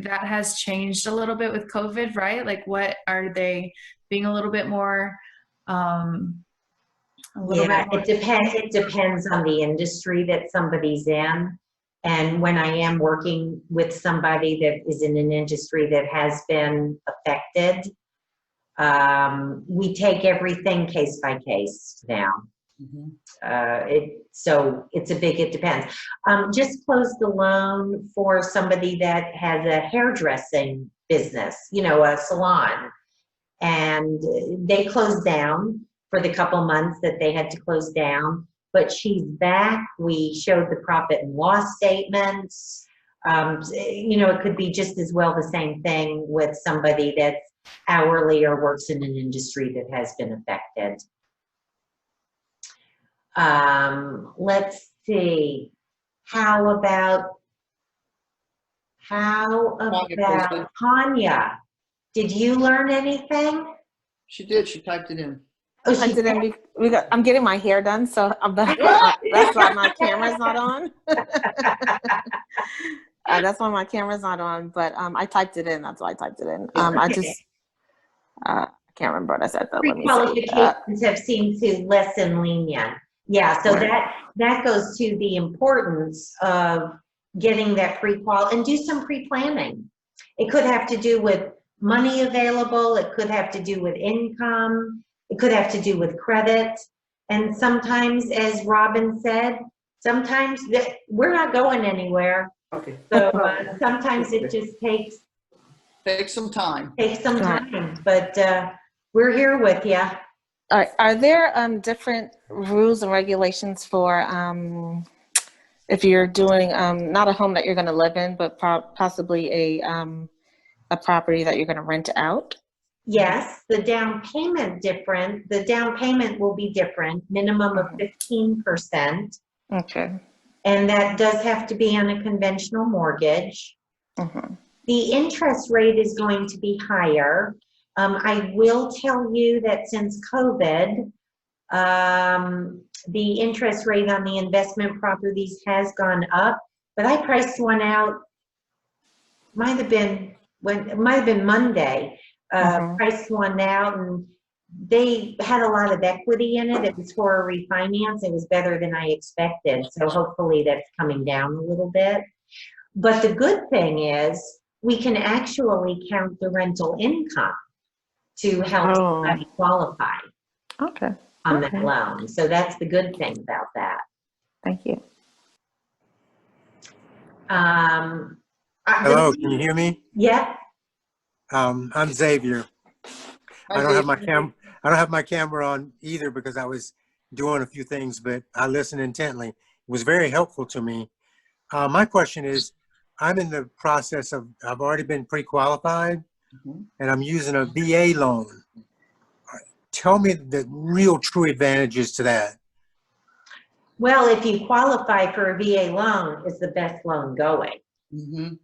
that has changed a little bit with COVID, right? Like what are they being a little bit more, It depends on the industry that somebody's in. And when I am working with somebody that is in an industry that has been affected, we take everything case by case now. So it depends. Just closed the loan for somebody that has a hairdressing business, a salon, and they closed down for the couple months that they had to close down, but she's back. We showed the profit and loss statements. It could be just as well the same thing with somebody that's hourly or works in an industry that has been affected. Let's see. How about Tanya? Did you learn anything? She did. She typed it in. Oh, she did. I'm getting my hair done, so that's why my camera's not on. That's why my camera's not on, but I typed it in. That's why I typed it in. I can't remember what I said, though. Pre-qualifications have seemed to lessen lenient. Yeah, so that goes to the importance of getting that pre-qual and do some pre-planning. It could have to do with money available. It could have to do with income. It could have to do with credit. And sometimes, as Robin said, sometimes we're not going anywhere. Okay. So sometimes it just takes some time. But we're here with you. Are there different rules and regulations for if you're doing not a home that you're going to live in, but possibly a property that you're going to rent out? Yes, the down payment different. The down payment will be different, minimum of 15%. Okay. And that does have to be on a conventional mortgage. The interest rate is going to be higher. I will tell you that since COVID, the interest rate on the investment properties has gone up, but I priced one out, might have been Monday, priced one out, and they had a lot of equity in it. It was for a refinance. It was better than I expected. So hopefully that's coming down a little bit. But the good thing is we can actually count the rental income to help somebody qualify on that loan. So that's the good thing about that. Thank you. Hello, can you hear me? Yeah. I'm Xavier. Hi, I don't have my Xavier. I don't have my camera on either because I was doing a few things, but I listened intently. It was very helpful to me. My question is, I'm in the process of, I've already been pre-qualified Mhm. and I'm using a VA loan. Tell me the real true advantages to that. Well, if you qualify for a VA loan, it's the best loan going. Mhm.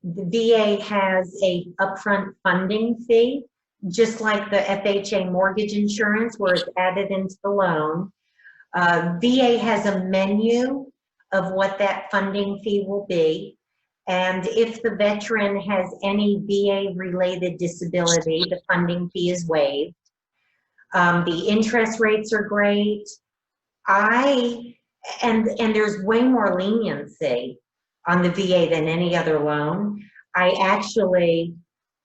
The VA has a upfront funding fee, just like the FHA mortgage insurance where it's added into the loan. VA has a menu of what that funding fee will be. And if the veteran has any VA related disability, the funding fee is waived. The interest rates are great. And there's way more leniency on the VA than any other loan. I actually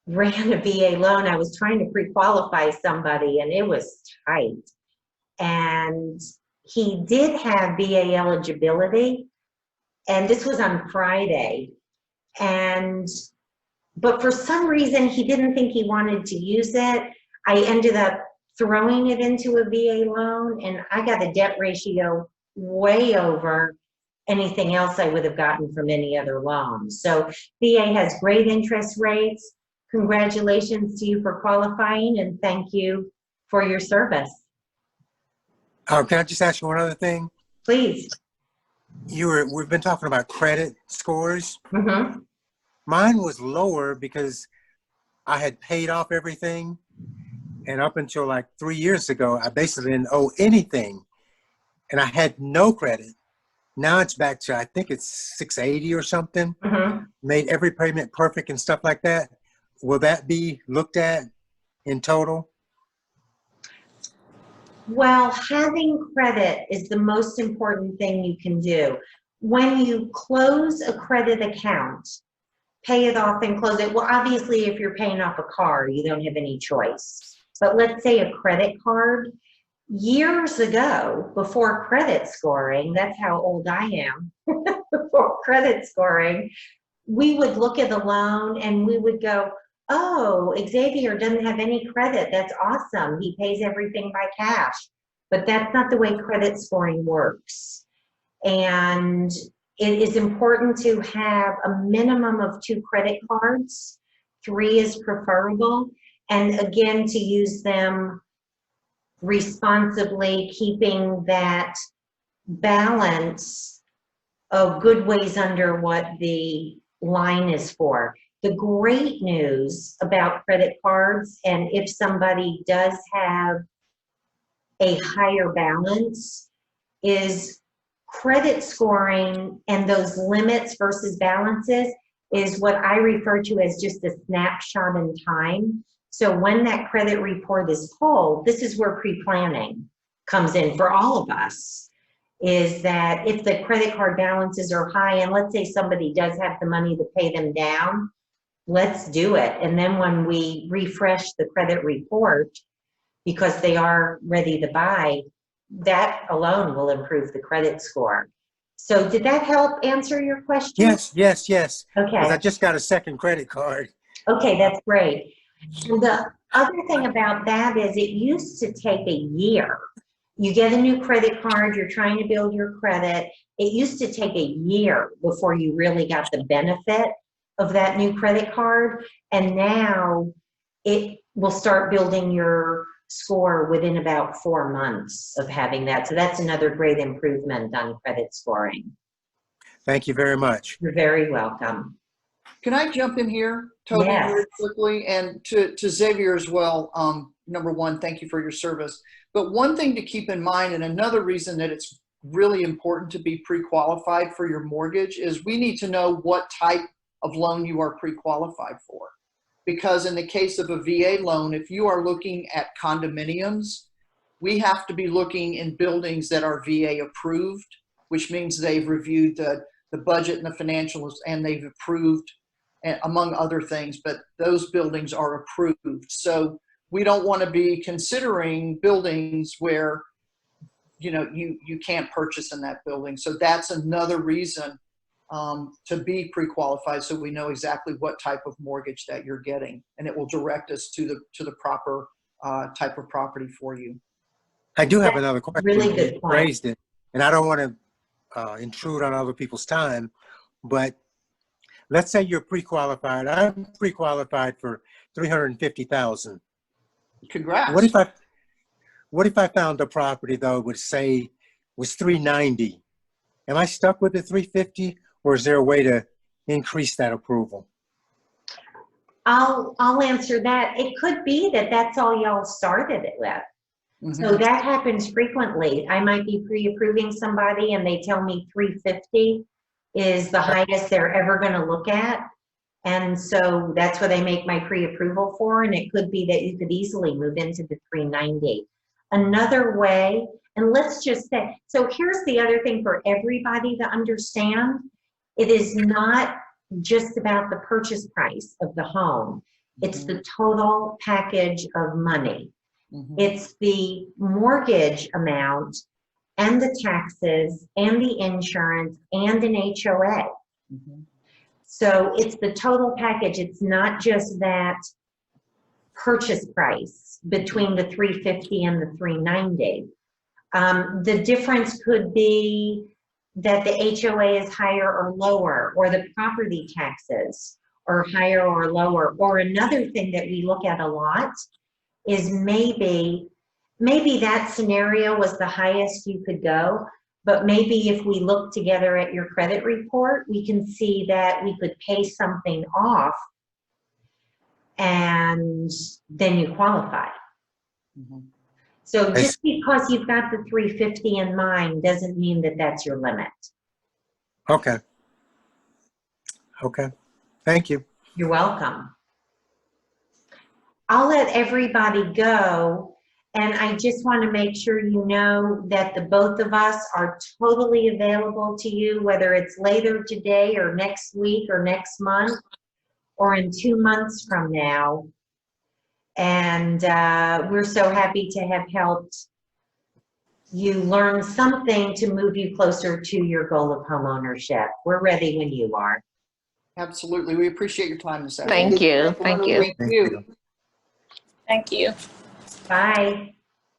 ran a VA loan. I was trying to pre-qualify somebody and it was tight. And he did have VA eligibility, and this was on Friday. But for some reason, he didn't think he wanted to use it. I ended up throwing it into a VA loan, and I got a debt ratio way over anything else I would have gotten from any other loan. So VA has great interest rates. Congratulations to you for qualifying, and thank you for your service. Can I just ask you one other thing? Please. We've been talking about credit scores. Mm-hmm. Mine was lower because I had paid off everything. And up until like 3 years ago, I basically didn't owe anything. And I had no credit. Now it's back to, I think it's 680 or something. Mm-hmm. Made every payment perfect and stuff like that. Will that be looked at in total? Well, having credit is the most important thing you can do. When you close a credit account, pay it off and close it. Well, obviously, if you're paying off a car, you don't have any choice. But let's say a credit card, years ago, before credit scoring, that's how old I am, before credit scoring, we would look at a loan and we would go, oh, Xavier doesn't have any credit. That's awesome. He pays everything by cash. But that's not the way credit scoring works. And it is important to have a minimum of 2 credit cards. 3 is preferable. And again, to use them responsibly, keeping that balance of good ways under what the line is for. The great news about credit cards, and if somebody does have a higher balance, is credit scoring and those limits versus balances is what I refer to as just a snapshot in time. So when that credit report is pulled, this is where pre-planning comes in for all of us, is that if the credit card balances are high, and let's say somebody does have the money to pay them down, let's do it. And then when we refresh the credit report, because they are ready to buy, that alone will improve the credit score. So did that help answer your question? Yes. Because Okay. I just got a second credit card. Okay, that's great. And the other thing about that is it used to take a year. You get a new credit card, you're trying to build your credit. It used to take a year before you really got the benefit of that new credit card. And now it will start building your score within about 4 months of having that. So that's another great improvement on credit scoring. Thank you very much. You're very welcome. Can I jump in here, Toby, Yes. very quickly? And to Xavier as well, number one, thank you for your service. But one thing to keep in mind, and another reason that it's really important to be pre-qualified for your mortgage, is we need to know what type of loan you are pre-qualified for. Because in the case of a VA loan, if you are looking at condominiums, we have to be looking in buildings that are VA approved, which means they've reviewed the budget and the financials, and they've approved, among other things, but those buildings are approved. So we don't want to be considering buildings where, you know, you can't purchase in that building. So that's another reason to be pre-qualified, so we know exactly what type of mortgage that you're getting, and it will direct us to the proper type of property for you. I do have another question. Really good You point. raised it, and I don't want to intrude on other people's time, but let's say you're pre-qualified. I'm pre-qualified for $350,000. Congrats. What if I found a property though would say was $390? Am I stuck with the $350, or is there a way to increase that approval? I'll answer that. It could be that that's all y'all started it with. So that happens frequently. I might be pre-approving somebody and they tell me 350 is the highest they're ever going to look at. And so that's what I make my pre-approval for. And it could be that you could easily move into the 390. Another way, and let's just say, so here's the other thing for everybody to understand. It is not just about the purchase price of the home. It's the total package of money. It's the mortgage amount and the taxes and the insurance and an HOA. So it's the total package. It's not just that purchase price between the 350 and the 390. The difference could be that the HOA is higher or lower, or the property taxes are higher or lower. Or another thing that we look at a lot is maybe that scenario was the highest you could go, but maybe if we look together at your credit report, we can see that we could pay something off and then you qualify. So just because you've got the 350 in mind doesn't mean that that's your limit. Okay. Okay. Thank you. You're welcome. I'll let everybody go, and I just want to make sure you know that the both of us are totally available to you, whether it's later today or next week or next month or in 2 months from now. And we're so happy to have helped you learn something to move you closer to your goal of homeownership. We're ready when you are. Absolutely. We appreciate your time this afternoon. Thank you. Thank you. Thank you. Thank you. Bye.